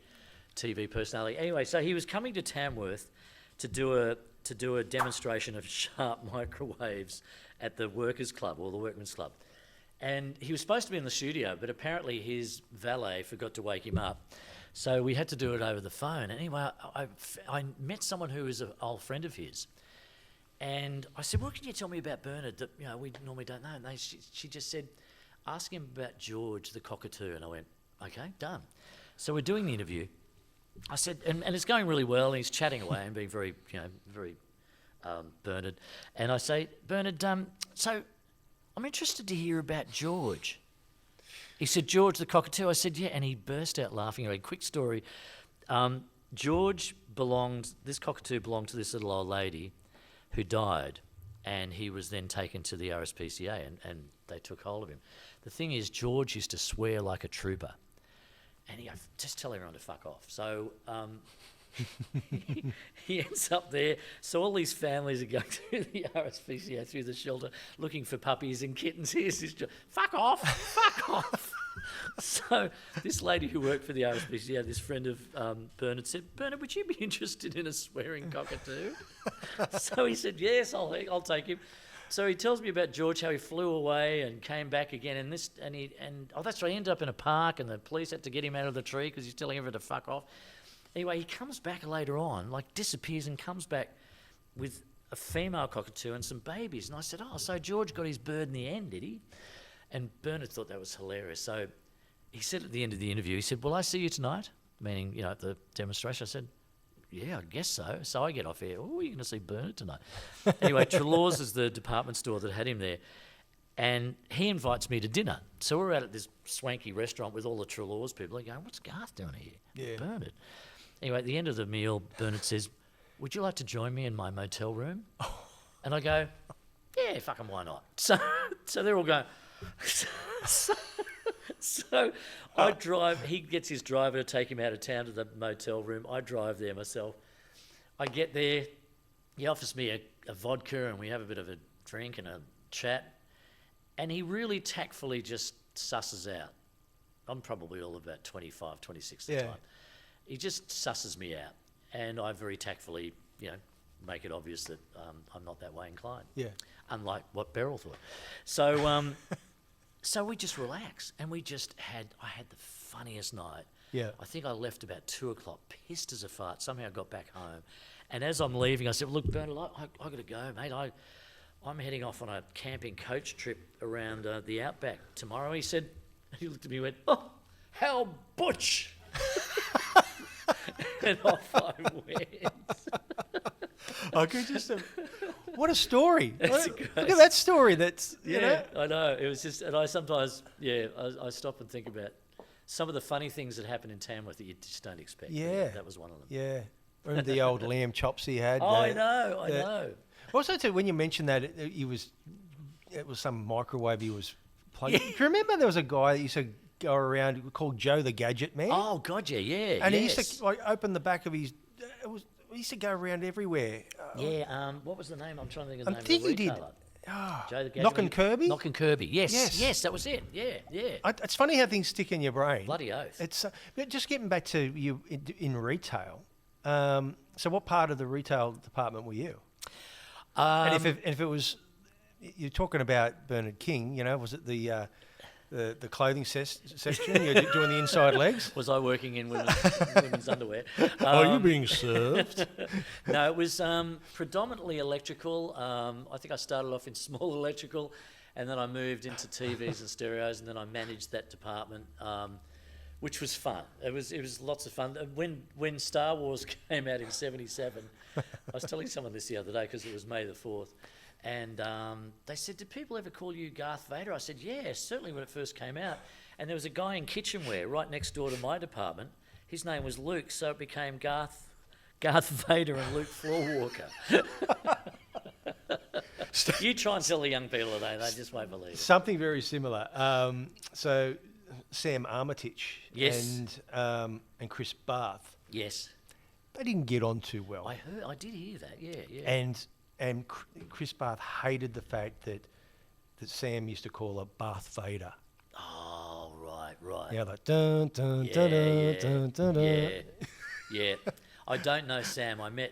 TV personality. Anyway, so he was coming to Tamworth to do a demonstration of sharp microwaves at the Workers' Club or the Workmen's Club. And he was supposed to be in the studio, but apparently his valet forgot to wake him up. So we had to do it over the phone. Anyway, I met someone who was an old friend of his. And I said, what can you tell me about Bernard that we normally don't know? And she just said, ask him about George the cockatoo. And I went, okay, done. So we're doing the interview. I said, and it's going really well, and he's chatting away and being very, very Bernard. And I say, Bernard, so I'm interested to hear about George. He said, George the cockatoo. I said, yeah, and he burst out laughing. A quick story. This cockatoo belonged to this little old lady who died, and he was then taken to the RSPCA, and they took hold of him. The thing is, George used to swear like a trooper, and he goes, just tell everyone to fuck off. So he ends up there. So all these families are going through the RSPCA, through the shelter, looking for puppies and kittens. Here's this fuck off, fuck off. So this lady who worked for the RSPCA, this friend of Bernard, said, Bernard, would you be interested in a swearing cockatoo? So he said, yes, I'll take him. So he tells me about George, how he flew away and came back again, and that's right, he ended up in a park, and the police had to get him out of the tree because he's telling everyone to fuck off. Anyway, he comes back later on, like disappears, and comes back with a female cockatoo and some babies. And I said, oh, so George got his bird in the end, did he? And Bernard thought that was hilarious. So he said at the end of the interview, he said, will I see you tonight? Meaning, you know, at the demonstration. I said, yeah, I guess so. So I get off here. Oh, you're going to see Bernard tonight. Anyway, Trelaw's is the department store that had him there. And he invites me to dinner. So we're out at this swanky restaurant with all the Trelaw's people. They're going, what's Garth doing here? Yeah. Bernard. Anyway, at the end of the meal, Bernard says, would you like to join me in my motel room? And I go, yeah, fucking why not? So they're all going, so I drive, he gets his driver to take him out of town to the motel room. I drive there myself. I get there, he offers me a vodka and we have a bit of a drink and a chat. And he really tactfully just susses out. I'm probably all about 25, 26 at the time. He just susses me out. And I very tactfully, you know, make it obvious that I'm not that way inclined. Yeah. Unlike what Beryl thought. So so we just relaxed, and I had the funniest night. Yeah. I think I left about 2 o'clock, pissed as a fart. Somehow I got back home. And as I'm leaving, I said, look, Bernard, I got to go, mate. I'm heading off on a camping coach trip around the outback tomorrow. He said, he looked at me and went, oh, how butch. And off I went. I could just. What a story! Look great at that story. That's you know. I know. It was just, and I sometimes, I stop and think about some of the funny things that happen in Tamworth that you just don't expect. Yeah, that was one of them. Yeah, remember the old lamb chops he had? Oh, I know. Also, too, when you mentioned that, it was some microwave he was plugging. Do you remember there was a guy that used to go around called Joe the Gadget Man? Oh God, yeah. And he used to like open the back of his. He used to go around everywhere. What was the name? I'm trying to think of the name. I think of the he retailer. did. Joe the Gadget Knock and Man. Kirby? Knock and Kirby. Yes. Yes, that was it. Yeah. It's funny how things stick in your brain. Bloody oath. It's but just getting back to you in retail. So what part of the retail department were you? And if it was, you're talking about Bernard King, you know, was it the clothing section? You're doing the inside legs? Was I working in women's underwear? Are you being served? No, it was predominantly electrical. I think I started off in small electrical, and then I moved into TVs and stereos, and then I managed that department, which was fun. It was lots of fun. When Star Wars came out in '77, I was telling someone this the other day because it was May the 4th. And they said, did people ever call you Garth Vader? I said, yeah, certainly when it first came out. And there was a guy in kitchenware right next door to my department. His name was Luke, so it became Garth Vader and Luke Floorwalker. You try and tell the young people today, they just won't believe it. Something very similar. So Sam Armitage and Chris Barth. Yes. They didn't get on too well. I did hear that, yeah. And Chris Barth hated the fact that Sam used to call her Barth Vader. Oh, right. Yeah, like dun dun dun dun dun dun dun. Yeah. I don't know Sam. I met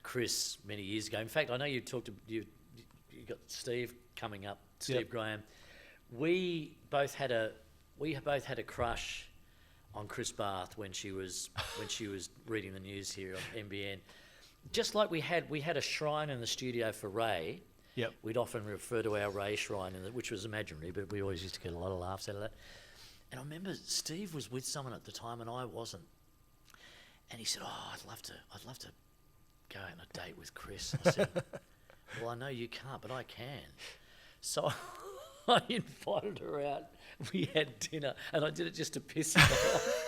Chris many years ago. In fact, I know you got Steve coming up, Steve Graham. We both had a crush on Chris Barth when she was reading the news here on NBN. Just like we had a shrine in the studio for Ray. Yep. We'd often refer to our Ray shrine, which was imaginary, but we always used to get a lot of laughs out of that. And I remember Steve was with someone at the time, and I wasn't. And he said, "Oh, I'd love to go on a date with Chris." I said, "Well, I know you can't, but I can." So I invited her out. We had dinner, and I did it just to piss him off.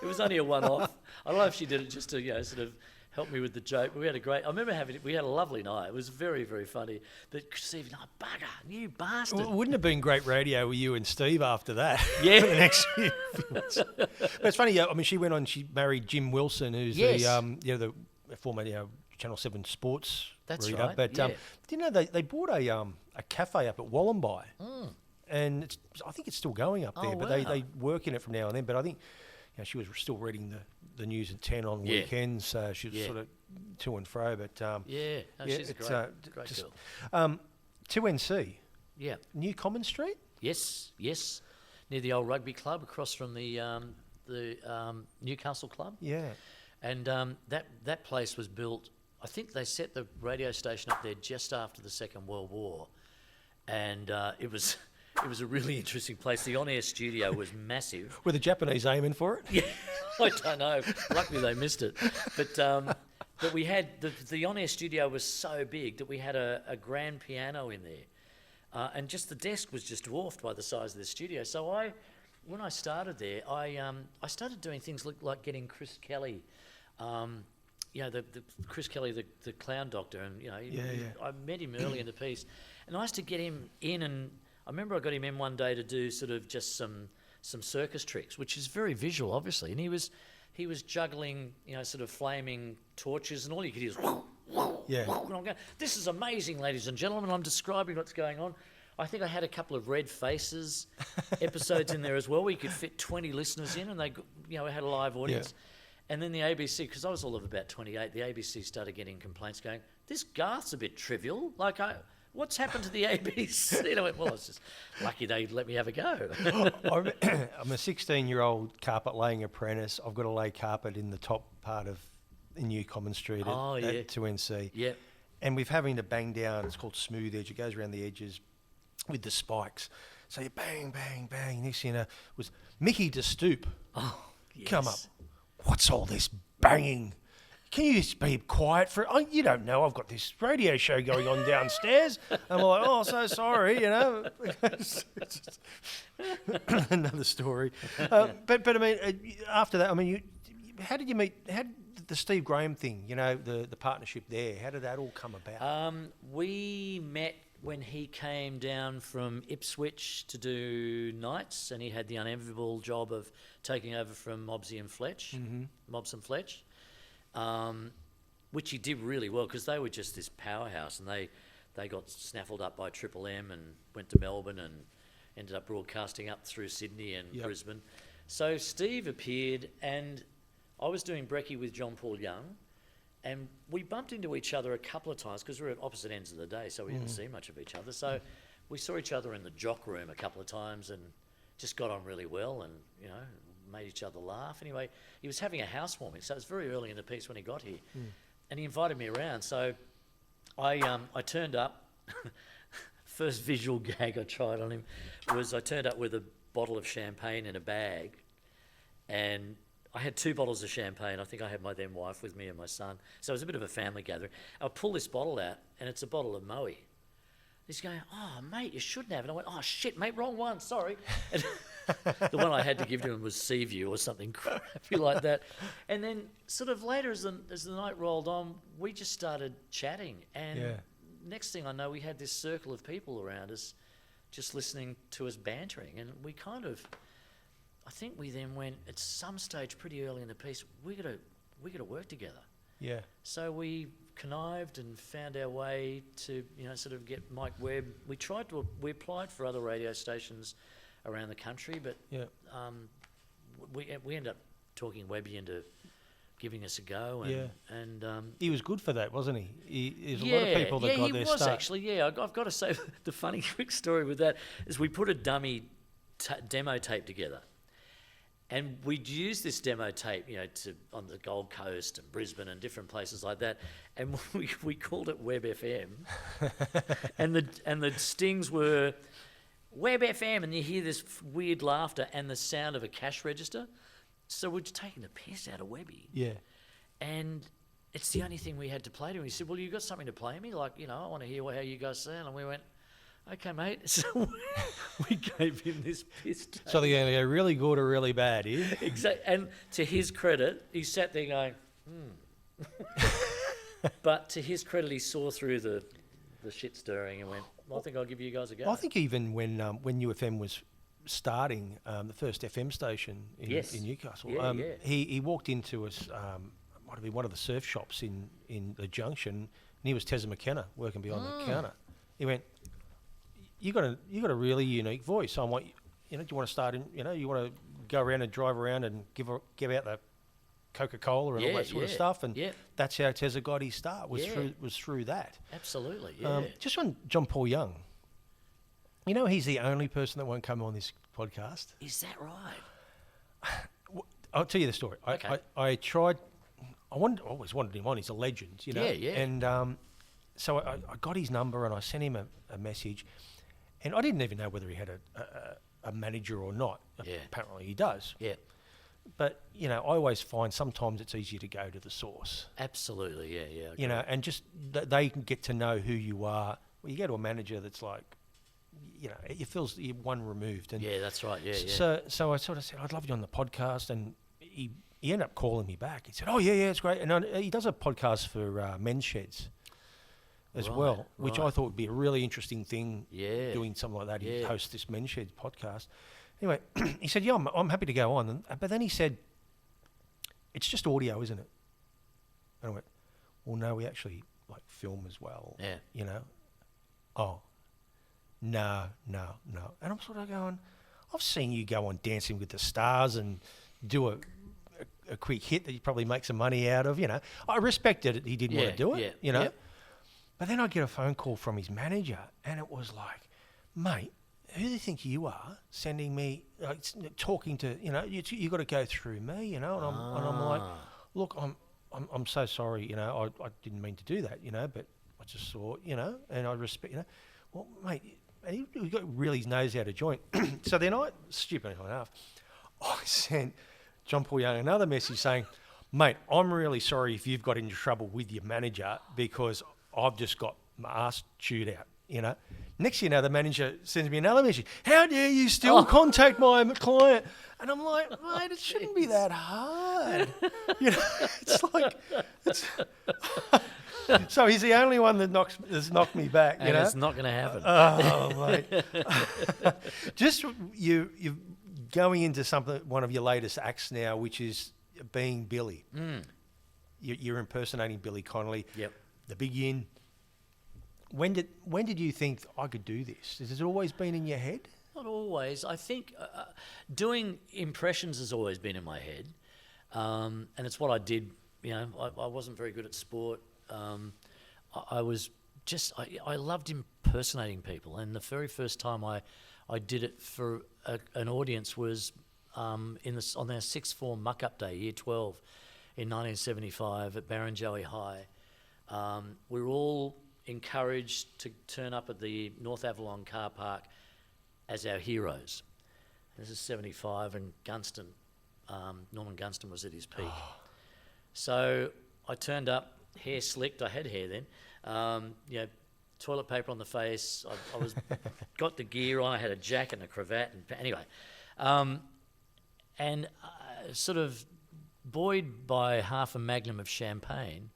It was only a one-off. I don't know if she did it just to, sort of help me with the joke. But I remember we had a lovely night. It was very, very funny. But Steve, bugger, you bastard. Well, wouldn't have been great radio with you and Steve after that. Yeah. For the next few months. But it's funny, I mean, she married Jim Wilson, who's the former Channel 7 sports reader. Right. But they bought a cafe up at Wollombi. And I think it's still going up there, but they work in it from now and then. But I think she was still reading the news at 10 on Yeah. weekends. She was sort of to and fro, but Yeah, no, she's a it's, great just, girl. 2NC, Yeah. New Common Street. Yes, near the old rugby club, across from the Newcastle club. Yeah. And that place was built. I think they set the radio station up there just after the Second World War, and it was a really interesting place. The on-air studio was massive. Were the Japanese aiming for it? Yeah, I don't know. Luckily they missed it, but we had the on-air studio was so big that we had a grand piano in there, and just the desk was just dwarfed by the size of the studio. So when I started there, I started doing things like getting Chris Kelly, the Chris Kelly, the clown doctor, and I met him early in the piece, and I used to get him in, and I remember I got him in one day to do sort of just some circus tricks, which is very visual, obviously, and he was juggling, sort of flaming torches, and all you could hear is Yeah. and I'm going, this is amazing, ladies and gentlemen. I'm describing what's going on. I think I had a couple of Red Faces episodes in there as well, where you could fit 20 listeners in, and they, had a live audience. And then the ABC, because I was all of about 28, the ABC started getting complaints going, this Garth's a bit trivial. Like, what's happened to the ABC? And I went, well, it's just lucky they let me have a go. I'm a 16-year-old carpet laying apprentice. I've got to lay carpet in the top part of New Common Street at 2NC. Yeah. And we're having to bang down, it's called smooth edge. It goes around the edges with the spikes. So you bang, bang, bang. Next thing you know, was Mickey de Stoop. Oh, yes. Come up. What's all this banging? Can you just be quiet for? Oh, you don't know. I've got this radio show going on downstairs. I'm like, oh, so sorry. It's just another story. But I mean, after that, I mean, how did you meet? How did the Steve Graham thing? The partnership there. How did that all come about? We met when he came down from Ipswich to do nights, and he had the unenviable job of taking over from Mobsy and Fletch, Mobs and Fletch, which he did really well, because they were just this powerhouse, and they got snaffled up by Triple M and went to Melbourne and ended up broadcasting up through Sydney and Brisbane. So Steve appeared, and I was doing Brekkie with John Paul Young, and we bumped into each other a couple of times because we were at opposite ends of the day, so we didn't see much of each other. So we saw each other in the jock room a couple of times and just got on really well, and made each other laugh. Anyway, he was having a housewarming, so it was very early in the piece when he got here, and he invited me around. So I turned up. First visual gag I tried on him was I turned up with a bottle of champagne in a bag, and I had 2 bottles of champagne. I think I had my then wife with me and my son. So it was a bit of a family gathering. I pull this bottle out, and it's a bottle of Moe. He's going, oh, mate, you shouldn't have. And I went, oh, shit, mate, wrong one, sorry. And the one I had to give to him was Seaview or something crappy like that. And then sort of later as the night rolled on, we just started chatting. And next thing I know, we had this circle of people around us just listening to us bantering. And we kind of... I think we then went at some stage pretty early in the piece, we got to work together. Yeah. So we connived and found our way to sort of get Mike Webb. We applied for other radio stations around the country, but we ended up talking Webby into giving us a go. And he was good for that, wasn't he? There's a lot of people that got their start. He was actually. Yeah, I've got to say the funny quick story with that is we put a dummy demo tape together. And we'd use this demo tape, on the Gold Coast and Brisbane and different places like that, and we called it Web FM, and the stings were Web FM, and you hear this weird laughter and the sound of a cash register. So we're just taking the piss out of Webby. Yeah. And it's the only thing we had to play to him. He said, "Well, you got something to play me? Like, I want to hear how you guys sound." And we went, okay, mate. So we gave him this piss tape. So they're going to go really good or really bad, yeah? Exactly. And to his credit, he sat there going, But to his credit, he saw through the shit stirring and went, well, I think I'll give you guys a go. I think even when UFM was starting, the first FM station in Newcastle, he walked into us, might have been one of the surf shops in the Junction, and he was Tezza McKenna working behind the counter. He went, You got a really unique voice. Do you want to start in? You want to go around and drive around and give out Coca-Cola and all that sort of stuff, and yeah. that's how Tezza got his start, was Yeah. through that. Absolutely, yeah. Just on John Paul Young, you know, he's the only person that won't come on this podcast. Is that right? I'll tell you the story. Okay. I always wanted him on. He's a legend, you know. Yeah, yeah. And so I got his number and I sent him a message, and I didn't even know whether he had a manager or not. Yeah. Apparently he does. Yeah, But, you know, I always find sometimes it's easier to go to the source, absolutely, yeah. you know, and just they can get to know who you are. Well, you go to a manager that's like, you know, it feels you're one removed. And Yeah, that's right, yeah. So I sort of said, I'd love you on the podcast, and he ended up calling me back. He said, oh, yeah, it's great. And he does a podcast for Men's Sheds as Right, well, which right. I thought would be a really interesting thing, Yeah. doing something like that. He'd Yeah. host this Men's Sheds podcast. Anyway, he said, yeah, I'm happy to go on. But then he said, it's just audio, isn't it? And I went, well, no, we actually like film as well. Yeah. You know? Oh, no. And I'm sort of going, I've seen you go on Dancing with the Stars and do a quick hit that you probably make some money out of, you know. I respected it. He didn't want to do it, you know. yeah. But then I get a phone call from his manager, and it was like, mate, who do you think you are sending me, like, talking to, you know, you got to go through me, you know. And I'm like, look, I'm so sorry, you know, I didn't mean to do that, you know, but I just saw, you know, and I respect, you know. Well, mate, he really knows how to join. So then stupid enough, I sent John Paul Young another message saying, mate, I'm really sorry if you've got into trouble with your manager, because I've just got my ass chewed out, you know. Next thing you know, the manager sends me another message. How dare you still contact my client? And I'm like, mate, it shouldn't be that hard. You know, it's like, so he's the only one that's knocked me back, you And know. it's not going to happen. Oh, mate. Just you're going into one of your latest acts now, which is being Billy. You're impersonating Billy Connolly. Yep. The Big In. When did you think I could do this? Has it always been in your head? Not always. I think doing impressions has always been in my head, and it's what I did. You know, I wasn't very good at sport. I was just I loved impersonating people, and the very first time I did it for an audience was on their sixth form muck-up day, year 12, in 1975 at Barrenjoey High. We were all encouraged to turn up at the North Avalon car park as our heroes. This is 75, and Gunston, Norman Gunston was at his peak. So I turned up, hair slicked. I had hair then. You know, toilet paper on the face. I was got the gear on. I had a jacket and a cravat. And anyway, and sort of buoyed by half a magnum of champagne,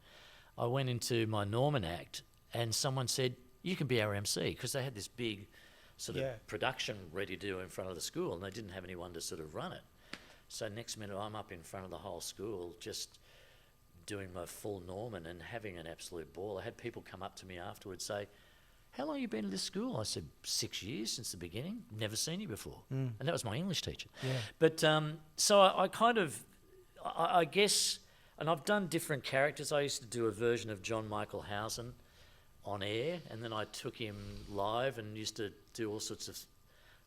I went into my Norman act, and someone said, you can be our MC, because they had this big sort of production ready to do in front of the school, and they didn't have anyone to sort of run it. So next minute I'm up in front of the whole school just doing my full Norman and having an absolute ball. I had people come up to me afterwards say, how long have you been at this school? I said, 6 years since the beginning. Never seen you before. And that was my English teacher. Yeah. But so I kind of, I guess, and I've done different characters. I used to do a version of John Michael Housen on air, and then I took him live and used to do all sorts of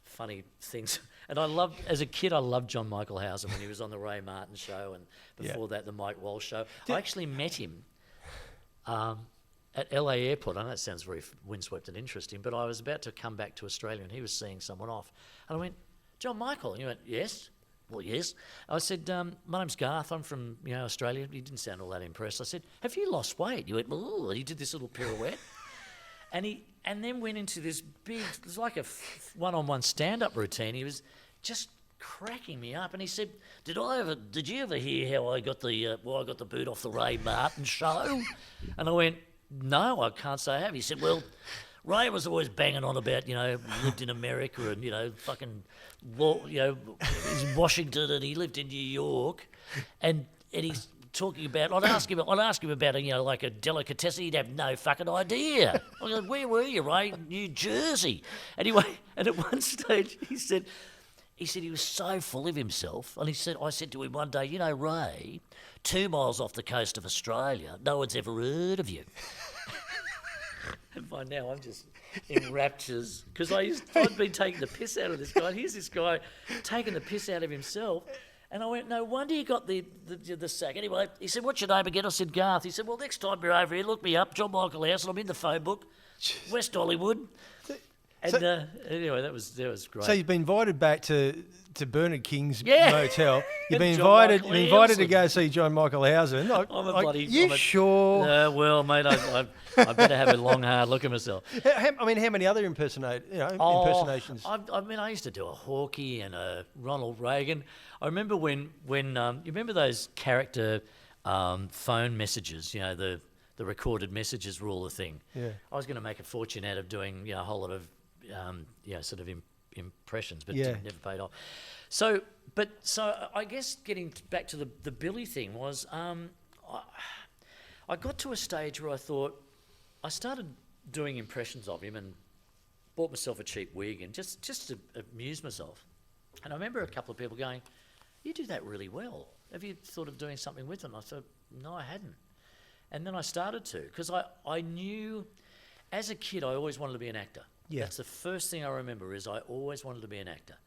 funny things. And as a kid, I loved John Michael Housen when he was on the Ray Martin show, and before that, the Mike Walsh show. I actually met him at LA Airport. I know that sounds very windswept and interesting, but I was about to come back to Australia, and he was seeing someone off. And I went, John Michael? And he went, yes. Well, yes. I said, my name's Garth. I'm from Australia. He didn't sound all that impressed. I said, have you lost weight? He went, well, he did this little pirouette. And then went into this big, it was like a one-on-one stand-up routine. He was just cracking me up. And he said, did you ever hear how I got the boot off the Ray Martin show? And I went, no, I can't say I have. He said, well, Ray was always banging on about, lived in America and, fucking, he's in Washington and he lived in New York. And he's talking about, I'd ask him about, like a delicatessen. He'd have no fucking idea. I go, where were you, Ray? New Jersey. Anyway, and at one stage he said, he said he was so full of himself. And I said to him one day, you know, Ray, 2 miles off the coast of Australia, no one's ever heard of you. And by now I'm just in raptures because I'd been taking the piss out of this guy. And here's this guy taking the piss out of himself. And I went, no wonder you got the sack. Anyway, he said, what's your name again? I said, Garth. He said, well, next time you're over here, look me up, John Michael House, and I'm in the phone book, West Hollywood. And anyway, that was great. So you've been invited back to Bernard King's Yeah. motel. You've been John invited Michael to go see John Michael Housen. Sure? Well, mate, I better have a long, hard look at myself. How many other impersonations? I used to do a Hawkeye and a Ronald Reagan. I remember when you remember those character phone messages, you know, the recorded messages were all the thing. Yeah. I was going to make a fortune out of doing, you know, a whole lot of, sort of impressions, but Yeah. never paid off. So I guess getting back to the Billy thing was, I got to a stage where I thought, I started doing impressions of him and bought myself a cheap wig and just to amuse myself. And I remember a couple of people going, you do that really well. Have you thought of doing something with them? I thought, no, I hadn't. And then I started to, because I knew, as a kid, I always wanted to be an actor. Yeah. That's the first thing I remember is I always wanted to be an actor.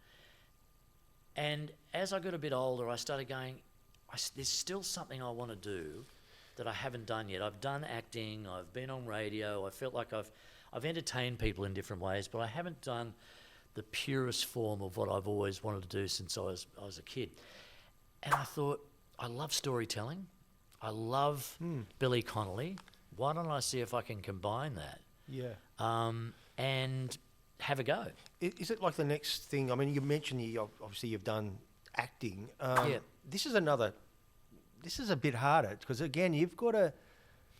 And as I got a bit older, I started going, there's still something I want to do that I haven't done yet. I've done acting, I've been on radio, I felt like I've entertained people in different ways, but I haven't done the purest form of what I've always wanted to do since I was a kid. And I thought, I love storytelling. I love Billy Connolly. Why don't I see if I can combine that? Yeah. And have a go. Is it like the next thing? I mean, you mentioned obviously you've done acting. Yeah. This is a bit harder because, again, you've got to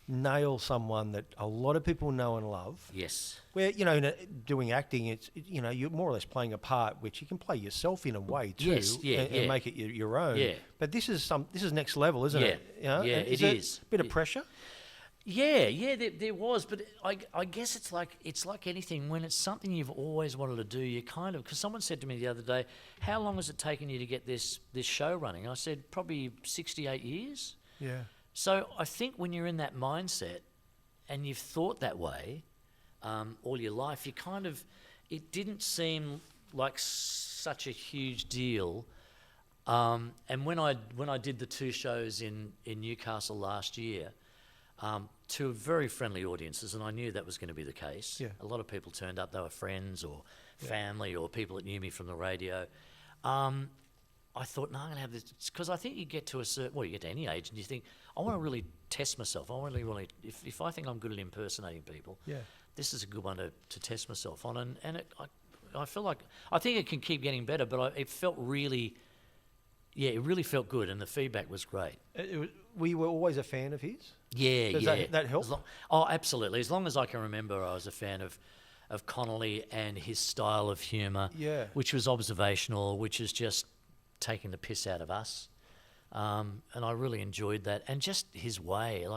nail someone that a lot of people know and love. Yes. Where, you know, doing acting, you're more or less playing a part which you can play yourself in a way too. Yes, yeah, and make it your own. Yeah. But this is next level, isn't it? You know? Yeah, And it is. A bit of pressure? Yeah, there was, but I guess it's like anything. When it's something you've always wanted to do, you kind of, because someone said to me the other day, how long has it taken you to get this show running? I said, probably 68 years. Yeah. So I think when you're in that mindset and you've thought that way all your life, you kind of, it didn't seem like such a huge deal. And when I did the 2 shows in Newcastle last year, to very friendly audiences, and I knew that was going to be the case. Yeah. A lot of people turned up, they were friends or family or people that knew me from the radio. I thought, no, I'm going to have this, because I think you get to you get to any age and you think, I want to really test myself. I really, if I think I'm good at impersonating people, this is a good one to test myself on. And I feel like, I think it can keep getting better, but it felt really, it really felt good and the feedback was great. Were you always a fan of his? Yeah, Does that help? Absolutely. As long as I can remember, I was a fan of Connolly and his style of humour, which was observational, which is just taking the piss out of us. And I really enjoyed that. And just his way,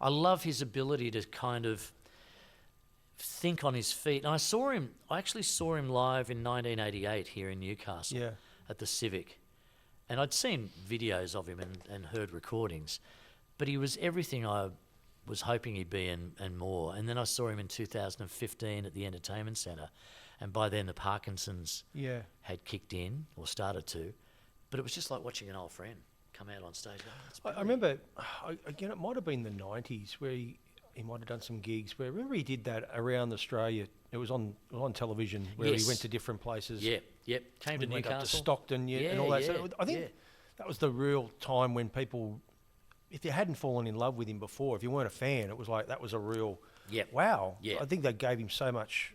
I love his ability to kind of think on his feet. And I actually saw him live in 1988 here in Newcastle at the Civic. And I'd seen videos of him and heard recordings, but he was everything I was hoping he'd be and more. And then I saw him in 2015 at the Entertainment Centre, and by then the Parkinson's had kicked in or started to, but it was just like watching an old friend come out on stage. I remember, again, it might have been the 90s where he might have done some gigs where, remember he did that around Australia. It was on television where he went to different places. Yep. Came to Went Newcastle. up to Stockton and all that. So I think that was the real time when people, if you hadn't fallen in love with him before, if you weren't a fan, it was like that was a real wow. I think they gave him so much,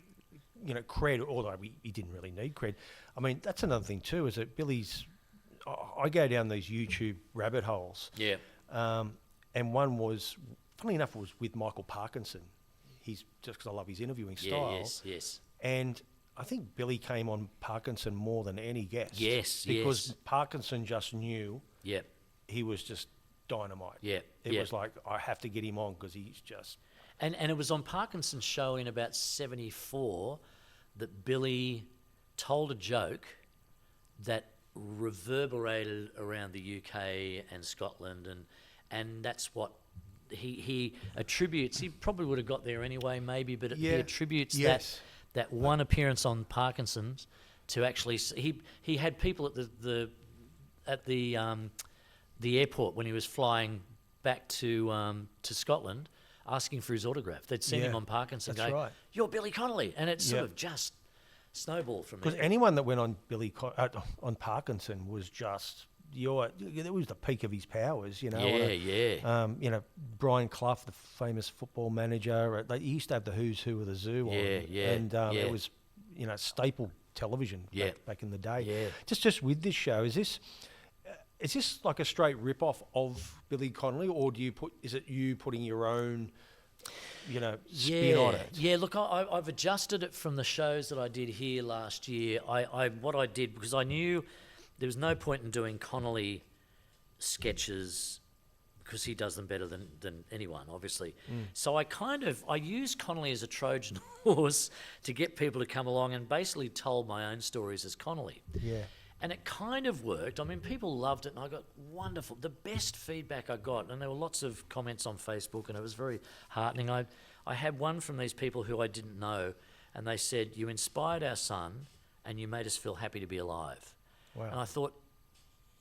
cred, although he didn't really need cred. I mean, that's another thing too, is that Billy's, I go down these YouTube rabbit holes. Yeah. And one was, funnily enough, was with Michael Parkinson. He's just because I love his interviewing style. Yes. And I think Billy came on Parkinson more than any guest. Because Parkinson just knew Yep. he was just dynamite. Yep. It was like, I have to get him on because he's just... And it was on Parkinson's show in about 74 that Billy told a joke that reverberated around the UK and Scotland, and that's what he attributes. He probably would have got there anyway, maybe, but he attributes that one appearance on Parkinson's to actually. He had people at the airport when he was flying back to Scotland, asking for his autograph. They'd seen him on Parkinson. That's right. You're Billy Connolly, and it sort of just snowballed from there. Because anyone that went on on Parkinson was just it was the peak of his powers, you know. You know, Brian Clough, the famous football manager, he used to have the who's who of the zoo on. And it was, you know, staple television back in the day. Yeah. Just with this show, is this like a straight rip-off of Billy Connolly, or is it you putting your own, you know, spin on it? Yeah, look, I've adjusted it from the shows that I did here last year. What I did, because I knew there was no point in doing Connolly sketches because he does them better than anyone, obviously. So I used Connolly as a Trojan horse to get people to come along, and basically told my own stories as Connolly. Yeah. And it kind of worked. I mean, people loved it, and I got the best feedback I got, and there were lots of comments on Facebook, and it was very heartening. I had one from these people who I didn't know, and they said, "You inspired our son, and you made us feel happy to be alive." Wow. And I thought,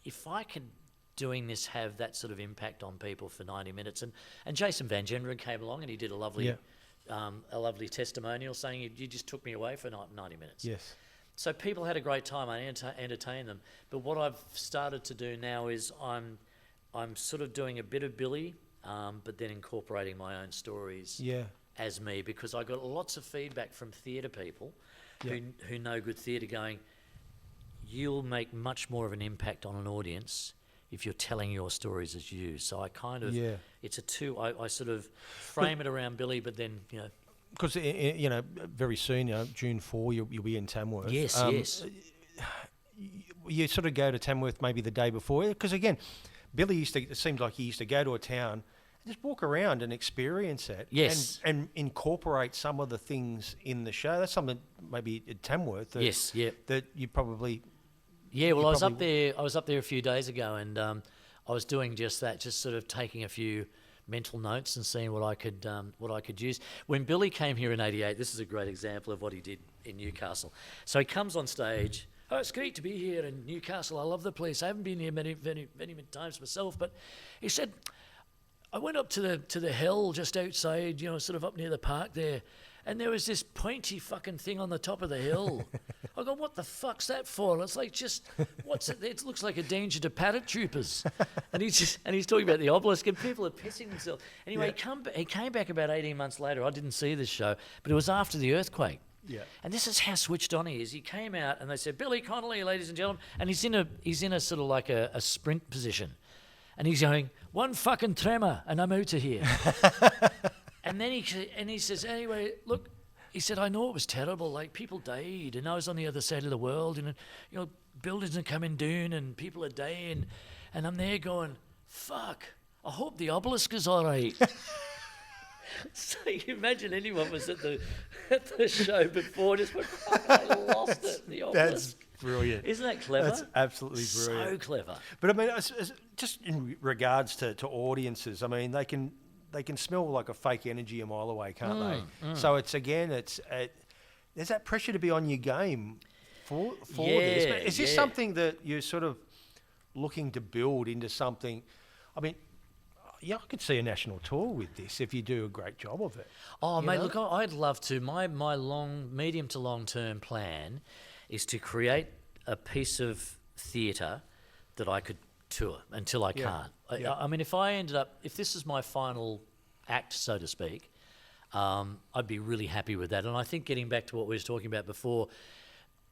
if I could doing this have that sort of impact on people for 90 minutes, and Jason Van Genderen came along and he did a lovely testimonial saying, you just took me away for 90 minutes. Yes. So people had a great time. I entertained them. But what I've started to do now is I'm sort of doing a bit of Billy, but then incorporating my own stories as me, because I got lots of feedback from theatre people who know good theatre going, you'll make much more of an impact on an audience if you're telling your stories as you. So I kind of, it's a two, I sort of frame it around Billy, but then, you know. Because, you know, very soon, you know, June 4, you'll be in Tamworth. Yes. You sort of go to Tamworth maybe the day before, because again, Billy it seemed like he used to go to a town and just walk around and experience it. Yes. And incorporate some of the things in the show. That's something maybe at Tamworth that you probably... Yeah, well, I was up there a few days ago, and I was doing just that, just sort of taking a few mental notes and seeing what I could use. When Billy came here in '88, this is a great example of what he did in Newcastle. So he comes on stage. Oh, it's great to be here in Newcastle. I love the place. I haven't been here many times myself, but he said, I went up to the hill just outside, you know, sort of up near the park there, and there was this pointy fucking thing on the top of the hill. I go, what the fuck's that for? It's like, just, what's it? It looks like a danger to paratroopers. And he's talking about the obelisk, and people are pissing themselves. Anyway, he came back about 18 months later. I didn't see this show, but it was after the earthquake. Yeah. And this is how switched on he is. He came out and they said, Billy Connolly, ladies and gentlemen, and he's in a sort of like a sprint position. And he's going, one fucking tremor, and I'm out of here. And then he says, anyway, look, he said, I know it was terrible, like people died, and I was on the other side of the world, and you know, buildings are coming down, and people are dying, and I'm there going, fuck, I hope the obelisk is all right. So you imagine anyone was at the show before, just went, fuck, I lost it, the obelisk. That's brilliant. Isn't that clever? That's absolutely brilliant. So clever. But I mean, just in regards to audiences, I mean, they can smell like a fake energy a mile away, can't they? So it's there's that pressure to be on your game for this. But is this something that you're sort of looking to build into something? I mean, I could see a national tour with this if you do a great job of it. Oh, mate, look, I'd love to. My medium to long term plan is to create a piece of theatre that I could tour until I can't. I mean, if this is my final act, so to speak, I'd be really happy with that. And I think getting back to what we were talking about before,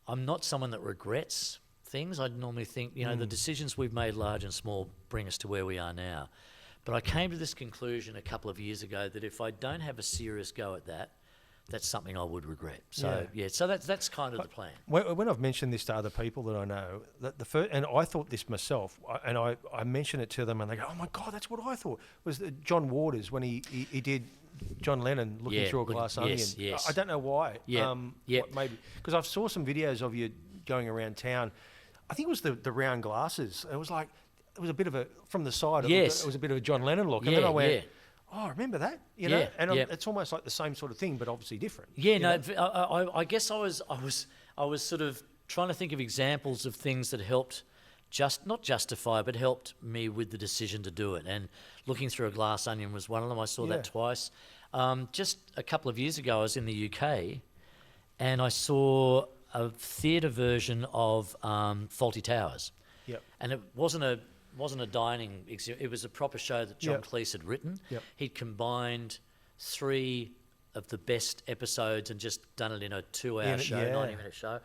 I'm not someone that regrets things. I'd normally think, you know, the decisions we've made, large and small, bring us to where we are now. But I came to this conclusion a couple of years ago that if I don't have a serious go at that, that's something I would regret. So so that's kind of the plan. When I've mentioned this to other people that I know, that and I thought this myself, and I mention it to them, and they go, "Oh my God, that's what I thought." Was John Waters when he did John Lennon looking through a glass onion? Yes. I don't know why. Maybe because I saw some videos of you going around town. I think it was the round glasses. It was a bit of a, from the side, Yes. it was a bit of a John Lennon look. And Yeah, then I went, yeah. oh, I remember that, you Yeah, know? And yeah. it's almost like the same sort of thing, but obviously different. Yeah, you no, know? I guess I was sort of trying to think of examples of things that helped not justify, but helped me with the decision to do it. And Looking Through a Glass Onion was one of them. I saw Yeah. that twice. Just a couple of years ago, I was in the UK, and I saw a theatre version of Fawlty Towers. Yep. And it wasn't a dining exhibit. It was a proper show that John Yep. Cleese had written. Yep. He'd combined 3 of the best episodes and just done it in a 2-hour show, yeah. 90-minute show.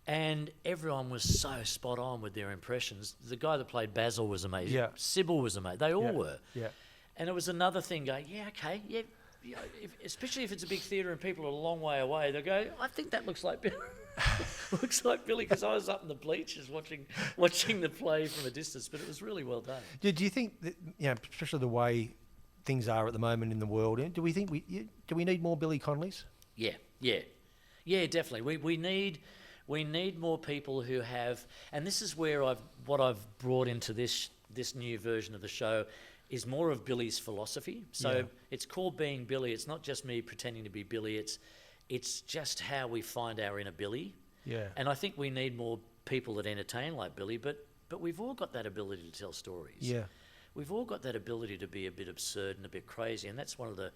And everyone was so spot on with their impressions. The guy that played Basil was amazing. Yeah. Sybil was amazing. They all Yeah. were. Yeah. And it was another thing going, yeah, okay, yeah. Especially if it's a big theatre and people are a long way away, they go, I think that looks like Billy. Looks like Billy, because I was up in the bleachers watching the play from a distance, but it was really well done. Do you think that, you know, especially the way things are at the moment in the world, do we think do we need more Billy Connollys? Yeah, definitely. We need more people who have, and this is where what I've brought into this new version of the show is more of Billy's philosophy. So Yeah. it's called Being Billy. It's not just me pretending to be Billy. It's just how we find our inner Billy. Yeah. And I think we need more people that entertain like Billy, but we've all got that ability to tell stories. Yeah. We've all got that ability to be a bit absurd and a bit crazy, and that's one of the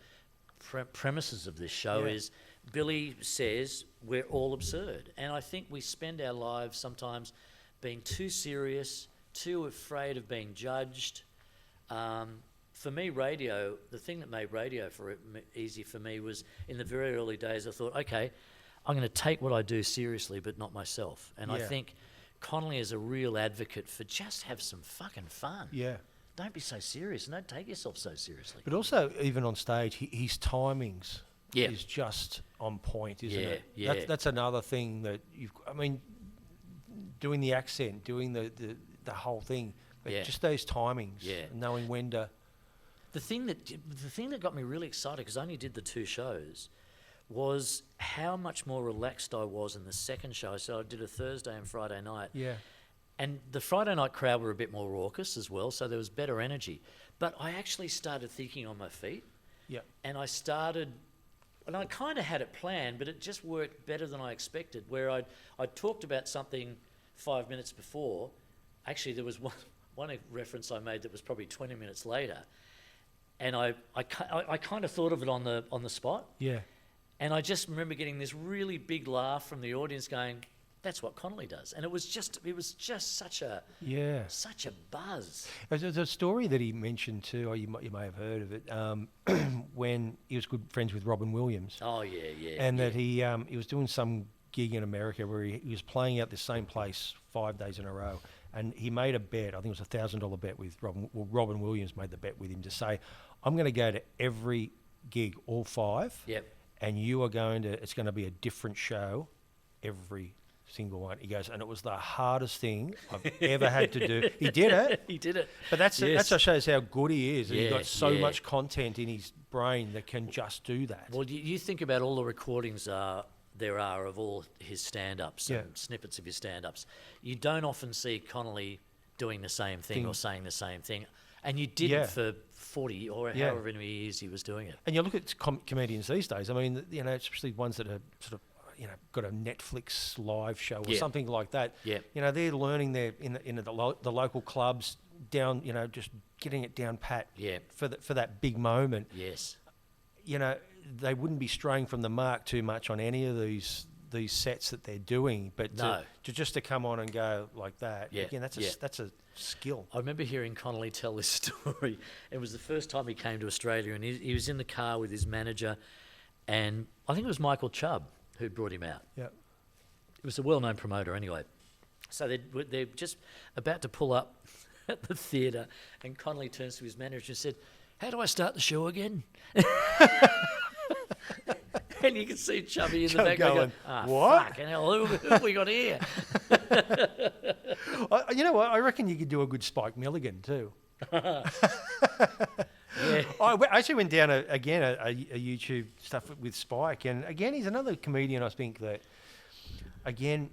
premises of this show Yeah. is Billy says we're all absurd. And I think we spend our lives sometimes being too serious, too afraid of being judged. For me, radio, the thing that made radio easy for me was in the very early days, I thought, okay, I'm going to take what I do seriously, but not myself. And I Yeah. think Connolly is a real advocate for just have some fucking fun. Yeah. Don't be so serious and don't take yourself so seriously. But also, even on stage, his timings Yeah. is just on point, isn't Yeah, it? yeah. That's another thing that doing the accent, doing the whole thing, but Yeah. just those timings, Yeah. knowing when to. The thing that got me really excited, because I only did the 2 shows, was how much more relaxed I was in the second show. So I did a Thursday and Friday night. Yeah. And the Friday night crowd were a bit more raucous as well, so there was better energy. But I actually started thinking on my feet, Yeah. and I kind of had it planned, but it just worked better than I expected, where I'd talked about something 5 minutes before. Actually, there was one reference I made that was probably 20 minutes later, and I kind of thought of it on the spot. Yeah. And I just remember getting this really big laugh from the audience going, that's what Connolly does. And it was just such a buzz. There's a story that he mentioned too, or you may have heard of it, when he was good friends with Robin Williams. Oh, yeah. And that he was doing some gig in America where he was playing out the same place 5 days in a row. And he made a bet, I think it was $1,000 bet with Robin Williams made the bet with him to say, I'm going to go to every gig, all 5. Yep. And it's going to be a different show every single one. He goes, and it was the hardest thing I've ever had to do. He did it. He did it. But that shows how good he is. Yeah, He's got so yeah. much content in his brain that can just do that. Well, you think about all the recordings there are of all his stand-ups Yeah. and snippets of his stand-ups. You don't often see Connolly doing the same thing or saying the same thing. And you did Yeah. it for 40 or Yeah. however many years he was doing it. And you look at comedians these days. I mean, especially ones that are sort of, got a Netflix live show or Yeah. something like that. Yeah. They're learning in the local clubs down. Just getting it down pat. Yeah. For that big moment. Yes. They wouldn't be straying from the mark too much on any of these sets that they're doing, but No. to come on and go like that. Yeah, Again, that's a skill. I remember hearing Connolly tell this story. It was the first time he came to Australia, and he was in the car with his manager, and I think it was Michael Chubb who brought him out. Yeah. It was a well-known promoter anyway. So they're just about to pull up at the theatre, and Connolly turns to his manager and said, "How do I start the show again?" And you can see Chubby in the back going, "What? Fucking hell, who have we got here?" You know what? I reckon you could do a good Spike Milligan too. Yeah. I actually went down a YouTube stuff with Spike, and again, he's another comedian. I think that, again,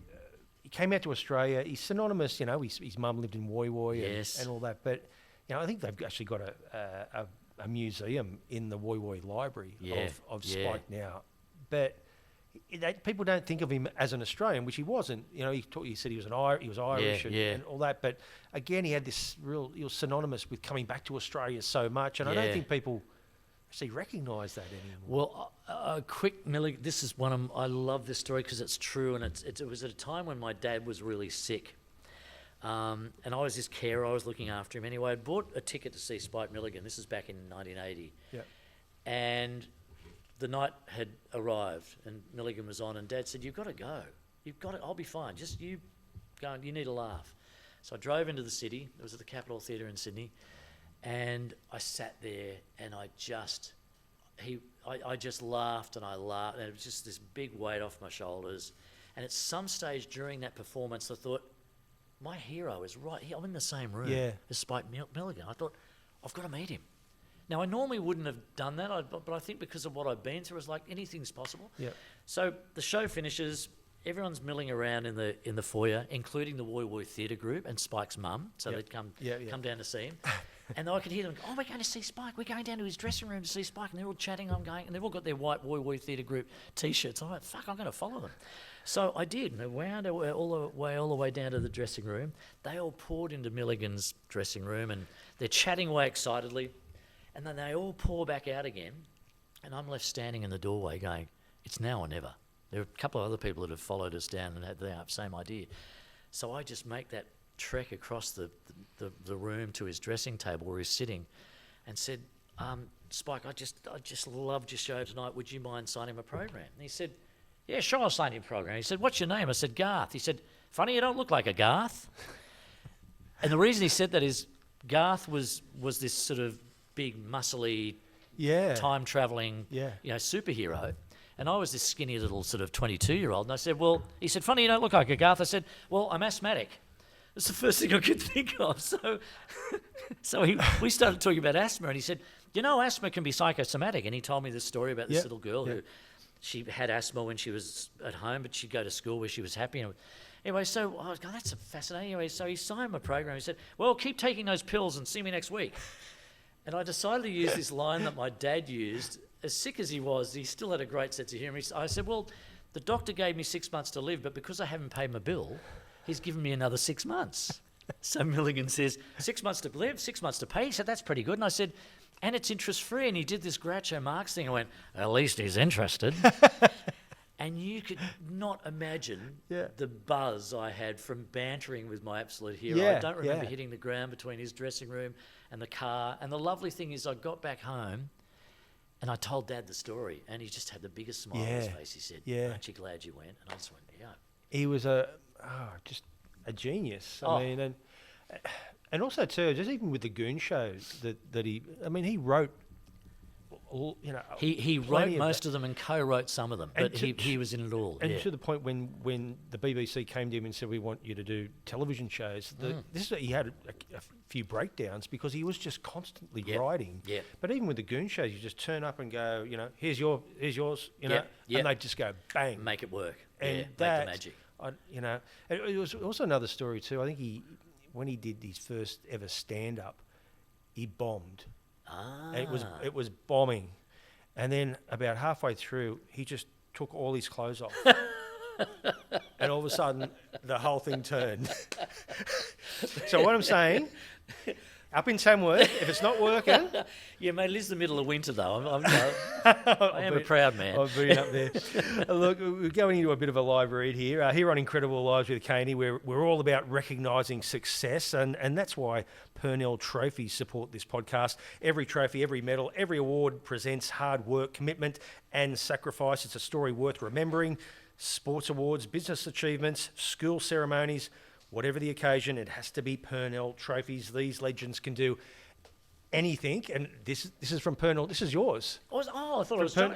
he came out to Australia. He's synonymous, his mum lived in Woy Woy Yes. and all that. But, I think they've actually got a museum in the Woy Woy Library of Spike now. But people don't think of him as an Australian, which he wasn't. He said he was Irish and all that. But again, he had this he was synonymous with coming back to Australia so much, and I don't think people actually recognise that anymore. Well, a quick Milligan. This is I love this story because it's true, and it was at a time when my dad was really sick, and I was his carer. I was looking after him anyway. I bought a ticket to see Spike Milligan. This is back in 1980, and the night had arrived and Milligan was on, and Dad said, "You've got to go. You've got to. I'll be fine. Just you go. You need a laugh." So I drove into the city. It was at the Capitol Theatre in Sydney, and I sat there and I just laughed and I laughed, and it was just this big weight off my shoulders. And at some stage during that performance, I thought, my hero is right here. I'm in the same room as Spike Milligan. I thought, I've got to meet him. Now, I normally wouldn't have done that, but I think because of what I've been through, it's like anything's possible. Yeah. So the show finishes, everyone's milling around in the foyer, including the Woy Woy Theatre Group and Spike's mum. So they'd come down to see him. And I could hear them, "Oh, we're going to see Spike. We're going down to his dressing room to see Spike." And they're all chatting, I'm going, and they've all got their white Woy Woy Theatre Group T-shirts. I'm like, fuck, I'm going to follow them. So I did, and I wound all the way down to the dressing room. They all poured into Milligan's dressing room, and they're chatting away excitedly. And then they all pour back out again, and I'm left standing in the doorway going, it's now or never. There are a couple of other people that have followed us down and had the same idea. So I just make that trek across the room to his dressing table where he's sitting and said, "Spike, I just loved your show tonight. Would you mind signing my program?" And he said, "Yeah, sure, I'll sign your program." He said, "What's your name?" I said, "Garth." He said, "Funny, you don't look like a Garth." And the reason he said that is Garth was this sort of big, muscly, time-travelling, superhero. And I was this skinny little sort of 22-year-old. And I said, he said, "Funny, you don't look like a Garth." I said, "Well, I'm asthmatic." That's the first thing I could think of. So we started talking about asthma, and he said, "Asthma can be psychosomatic." And he told me this story about this little girl who she had asthma when she was at home, but she'd go to school where she was happy. And anyway, so I was going, that's fascinating. Anyway, so he signed my program. He said, "Well, keep taking those pills and see me next week." And I decided to use this line that my dad used. As sick as he was, he still had a great sense of humour. I said, "Well, the doctor gave me 6 months to live, but because I haven't paid my bill, he's given me another 6 months." So Milligan says, 6 months to live, 6 months to pay. He said, "That's pretty good." And I said, "And it's interest-free." And he did this Groucho Marx thing. I went, "At least he's interested." And you could not imagine the buzz I had from bantering with my absolute hero. I don't remember hitting the ground between his dressing room and the car. And the lovely thing is I got back home and I told Dad the story, and he just had the biggest smile on his face. He said, "Aren't you glad you went?" And I just went, "Yeah." He was just a genius. I mean, and also too, just even with the Goon shows that he wrote. He wrote most of them and co-wrote some of them, but he was in it all. And to the point when the BBC came to him and said, "We want you to do television shows," he had a few breakdowns because he was just constantly writing. Yeah. But even with the Goon shows, you just turn up and go, "Here's yours," and they just go bang, make it work, and make the magic. And it was also another story too. I think when he did his first ever stand-up, he bombed. And it was bombing, and then about halfway through, he just took all his clothes off, and all of a sudden, the whole thing turned. So what I'm saying, up in Tamworth, if it's not working, mate, it is the middle of winter though. I am a proud man. I've been up there. Look, we're going into a bit of a live read here. Here on Incredible Lives with Caney, we're all about recognising success, and that's why Purnell Trophies support this podcast. Every trophy, every medal, every award presents hard work, commitment, and sacrifice. It's a story worth remembering. Sports awards, business achievements, school ceremonies. Whatever the occasion, it has to be Purnell Trophies. These legends can do anything, and this is from Purnell. This is yours. I thought it was from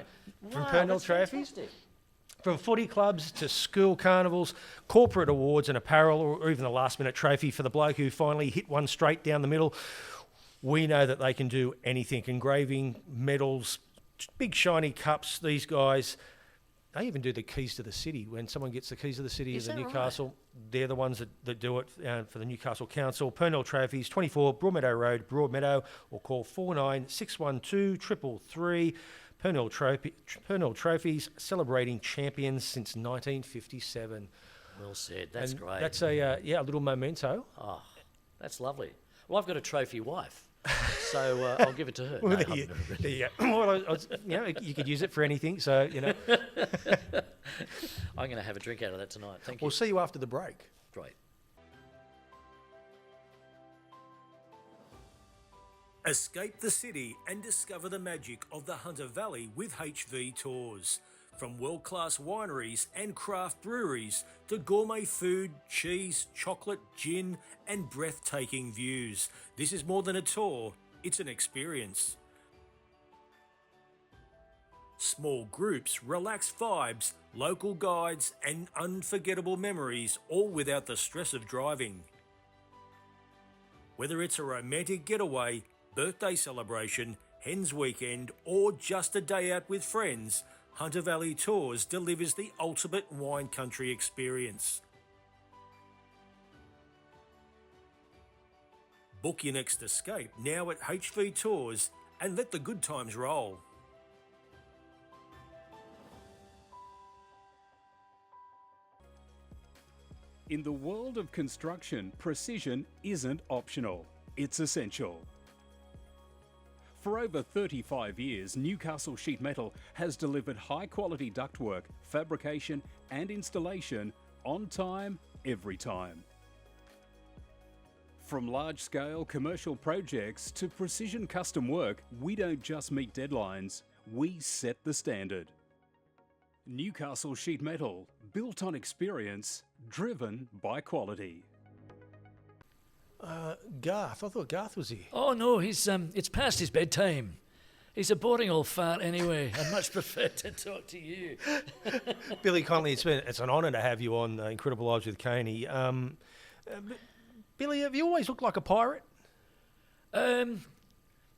Purnell Trophies. Fantastic. From footy clubs to school carnivals, corporate awards and apparel, or even the last-minute trophy for the bloke who finally hit one straight down the middle. We know that they can do anything. Engraving, medals, big shiny cups. These guys they even do the keys to the city. When someone gets the keys to the city Is of the that Newcastle, they're the ones that do it for the Newcastle Council. Purnell Trophies, 24 Broadmeadow Road, Broadmeadow, or call 49612 333. Purnell Trophies, celebrating champions since 1957. Well said. That's And great. That's a little memento. Oh, that's lovely. Well, I've got a trophy wife, so I'll give it to her. Well, No, there you, I'm not really- there you go. Well, you could use it for anything. So I'm going to have a drink out of that tonight. Thank you. we'll see you after the break. Great. Escape the city and discover the magic of the Hunter Valley with HV Tours. From world-class wineries and craft breweries to gourmet food, cheese, chocolate, gin and breathtaking views. This is more than a tour, it's an experience. Small groups, relaxed vibes, local guides and unforgettable memories, all without the stress of driving. Whether it's a romantic getaway, birthday celebration, hens weekend or just a day out with friends, Hunter Valley Tours delivers the ultimate wine country experience. Book your next escape now at HV Tours and let the good times roll. In the world of construction, precision isn't optional, it's essential. For over 35 years, Newcastle Sheet Metal has delivered high-quality ductwork, fabrication and installation on time, every time. From large-scale commercial projects to precision custom work, we don't just meet deadlines, we set the standard. Newcastle Sheet Metal, built on experience, driven by quality. Garth, I thought Garth was here. Oh no, he's it's past his bedtime. He's a boring old fart anyway. I'd much prefer to talk to you. Billy Connolly, it's an honour to have you on Incredible Lives with Caney. Billy, have you always looked like a pirate?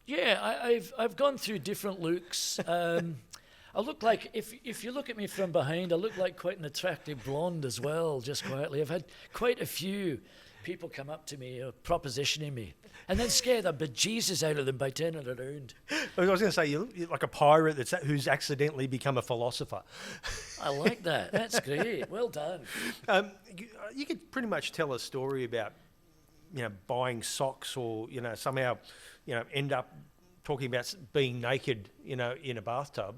Yeah, I've gone through different looks. I look like, if you look at me from behind, I look like quite an attractive blonde as well, just quietly. I've had quite a few people come up to me, propositioning me, and then scare the bejesus out of them by turning it around. I was going to say, you're like a pirate who's accidentally become a philosopher. I like that. That's great. Well done. You could pretty much tell a story about, buying socks or, somehow, end up talking about being naked, in a bathtub.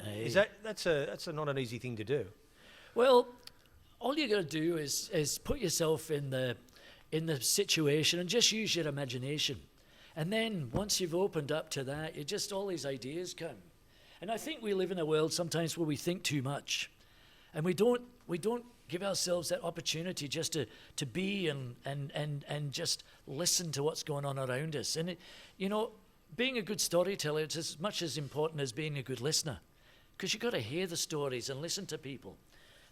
Hey. That's not an easy thing to do? Well, all you got to do is put yourself in the situation and just use your imagination. And then once you've opened up to that, all these ideas come. And I think we live in a world sometimes where we think too much, and we don't give ourselves that opportunity just to be and just listen to what's going on around us. And being a good storyteller, it's as much as important as being a good listener, because you've got to hear the stories and listen to people.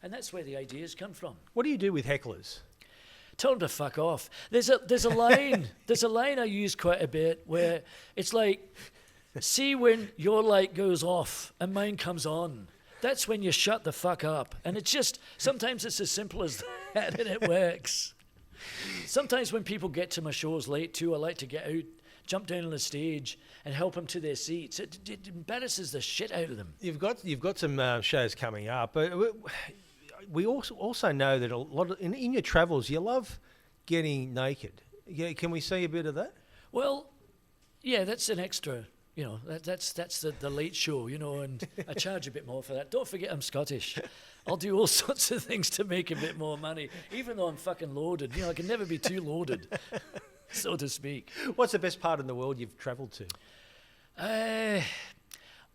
And that's where the ideas come from. What do you do with hecklers? Tell them to fuck off. There's a line I use quite a bit where it's like, see when your light goes off and mine comes on. That's when you shut the fuck up. And sometimes it's as simple as that, and it works. Sometimes when people get to my shows late too, I like to get out, jump down on the stage and help them to their seats. It embarrasses the shit out of them. You've got some shows coming up, but we also know that a lot of, in your travels, you love getting naked. Yeah, can we see a bit of that? Well, yeah, that's an extra. That's the late show, and I charge a bit more for that. Don't forget I'm Scottish. I'll do all sorts of things to make a bit more money, even though I'm fucking loaded. I can never be too loaded, so to speak. What's the best part in the world you've travelled to? I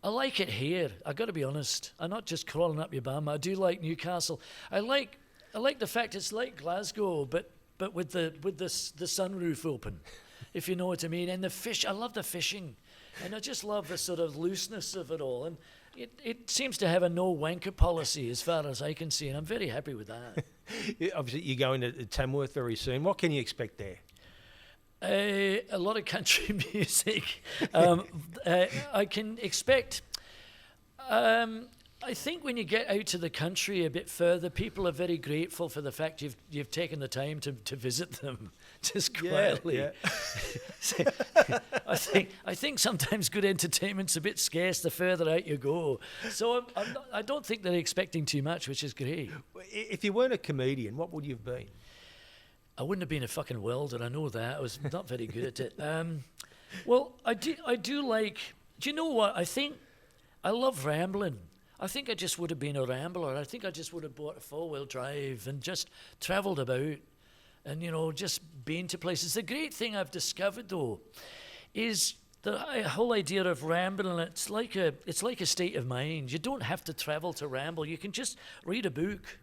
like it here. I got to be honest. I'm not just crawling up your bum. I do like Newcastle. I like the fact it's like Glasgow, but with the sunroof open, if you know what I mean. And the fish. I love the fishing, and I just love the sort of looseness of it all. And it seems to have a no wanker policy as far as I can see, and I'm very happy with that. Obviously, you're going to Tamworth very soon. What can you expect there? A lot of country music. I can expect I think when you get out to the country a bit further, people are very grateful for the fact you've taken the time to visit them just quietly. Yeah. So, I think sometimes good entertainment's a bit scarce the further out you go. So I don't think they're expecting too much, which is great. If you weren't a comedian, what would you have been? I wouldn't have been a fucking welder. I know that. I was not very good at it. Well, I do like. Do you know what? I think I love rambling. I think I just would have been a rambler. I think I just would have bought a 4-wheel drive and just travelled about and, just been to places. The great thing I've discovered, though, is the whole idea of rambling. It's like a state of mind. You don't have to travel to ramble. You can just read a book.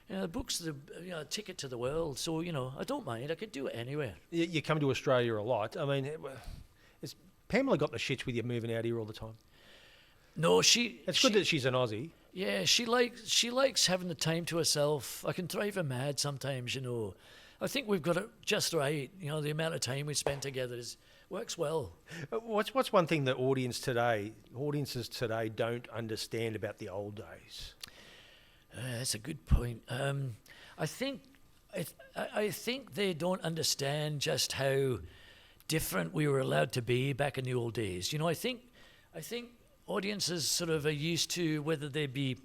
The book's a ticket to the world. So, I don't mind. I could do it anywhere. You come to Australia a lot. I mean, has Pamela got the shits with you moving out here all the time? No, It's good that she's an Aussie. Yeah, she likes having the time to herself. I can drive her mad sometimes, I think we've got it just right. The amount of time we spend together works well. What's one thing that audiences today don't understand about the old days? That's a good point. I think they don't understand just how different we were allowed to be back in the old days. I think audiences sort of are used to, whether they be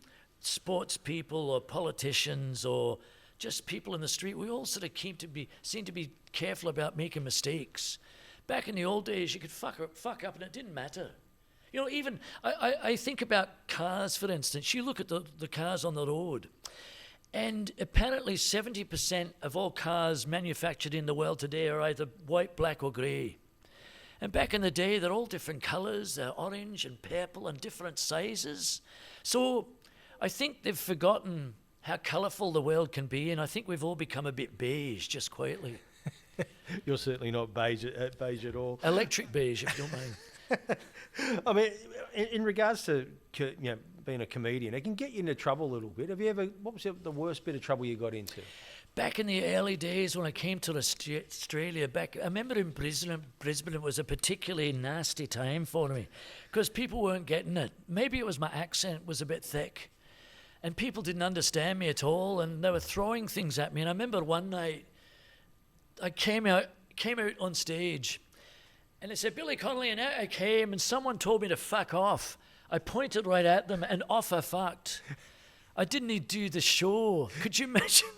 sports people or politicians or just people in the street, we all sort of seem to be careful about making mistakes. Back in the old days, you could fuck up and it didn't matter. Even I think about cars, for instance. You look at the cars on the road, and apparently 70% of all cars manufactured in the world today are either white, black or grey. And back in the day, they're all different colours. They're orange and purple and different sizes. So I think they've forgotten how colourful the world can be, and I think we've all become a bit beige, just quietly. You're certainly not beige at all. Electric beige, if you don't mind. I mean, in regards to being a comedian, it can get you into trouble a little bit. What was the worst bit of trouble you got into? Back in the early days when I came to Australia, I remember in Brisbane it was a particularly nasty time for me because people weren't getting it. Maybe it was my accent was a bit thick and people didn't understand me at all and they were throwing things at me. And I remember one night I came out on stage and they said, Billy Connolly, and out I came and someone told me to fuck off. I pointed right at them and off I fucked. I didn't even do the show. Could you imagine?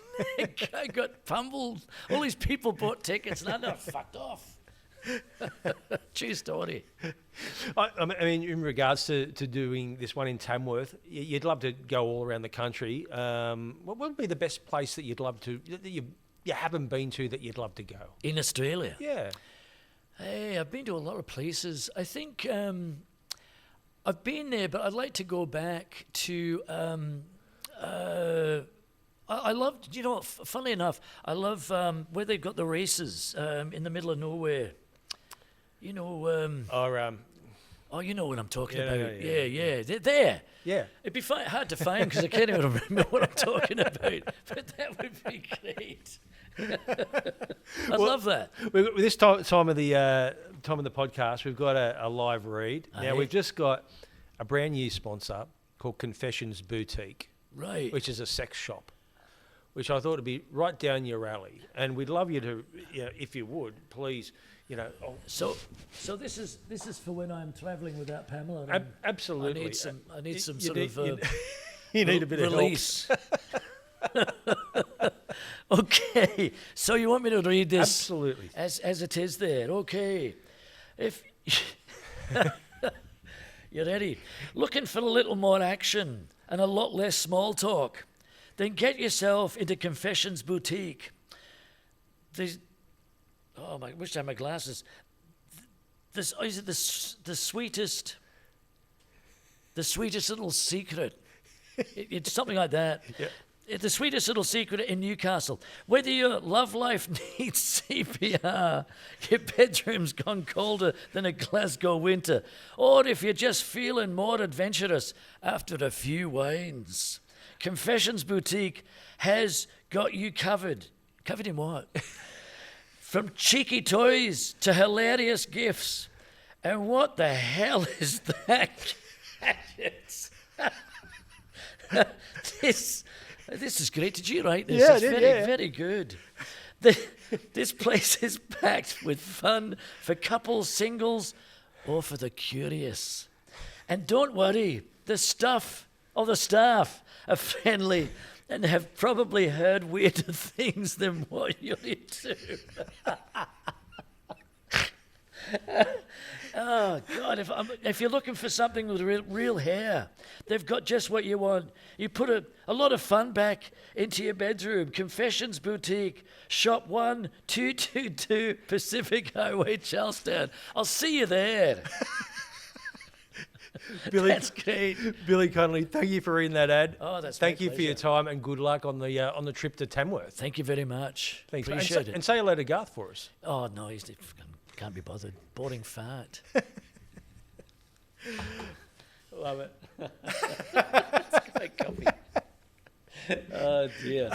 I got pummeled. All these people bought tickets and I fucked off. True story. I mean, in regards to doing this one in Tamworth, you'd love to go all around the country. What would be the best place that you'd love to, that you haven't been to, that you'd love to go? In Australia? Yeah. Hey, I've been to a lot of places. I think I've been there, but I'd like to go back to... I love, funnily enough, I love where they've got the races in the middle of nowhere. You know what I'm talking about. Yeah. They're there. Yeah. It'd be hard to find because I can't even remember what I'm talking about. But that would be great. I love that. With this time of the podcast, we've got a live read. Now, we've just got a brand new sponsor called Confessions Boutique. Right. Which is a sex shop, which I thought would be right down your alley. And we'd love you to, if you would, please, So this is for when I'm travelling without Pamela. Absolutely. I need some you need a bit release. Of help. Okay. So you want me to read this? Absolutely. As it is there. Okay. If you're ready. Looking for a little more action and a lot less small talk, then get yourself into Confessions Boutique. I wish I had my glasses. Is it the sweetest little secret? It's something like that. Yeah. It's the sweetest little secret in Newcastle. Whether your love life needs CPR, your bedroom's gone colder than a Glasgow winter, or if you're just feeling more adventurous after a few wines, Confessions Boutique has got you covered. Covered in what? From cheeky toys to hilarious gifts. And what the hell is that? This is great. Did you write this? Yeah, I It's did, very, yeah. very good. This place is packed with fun for couples, singles, or for the curious. And don't worry, the staff are friendly and have probably heard weirder things than what you're into. Oh, God, if you're looking for something with real hair, they've got just what you want. You put a lot of fun back into your bedroom. Confessions Boutique, Shop 1222 Pacific Highway, Charlestown. I'll see you there. Billy, That's great. Billy Connolly, thank you for reading that ad. Oh, that's my Thank you for your pleasure. time and good luck on the trip to Tamworth. Thank you very much. Thanks, mate. Appreciate it. And say hello to Garth for us. Oh, no, can't be bothered. Boring fart. Love it. It's great coffee. Oh, dear.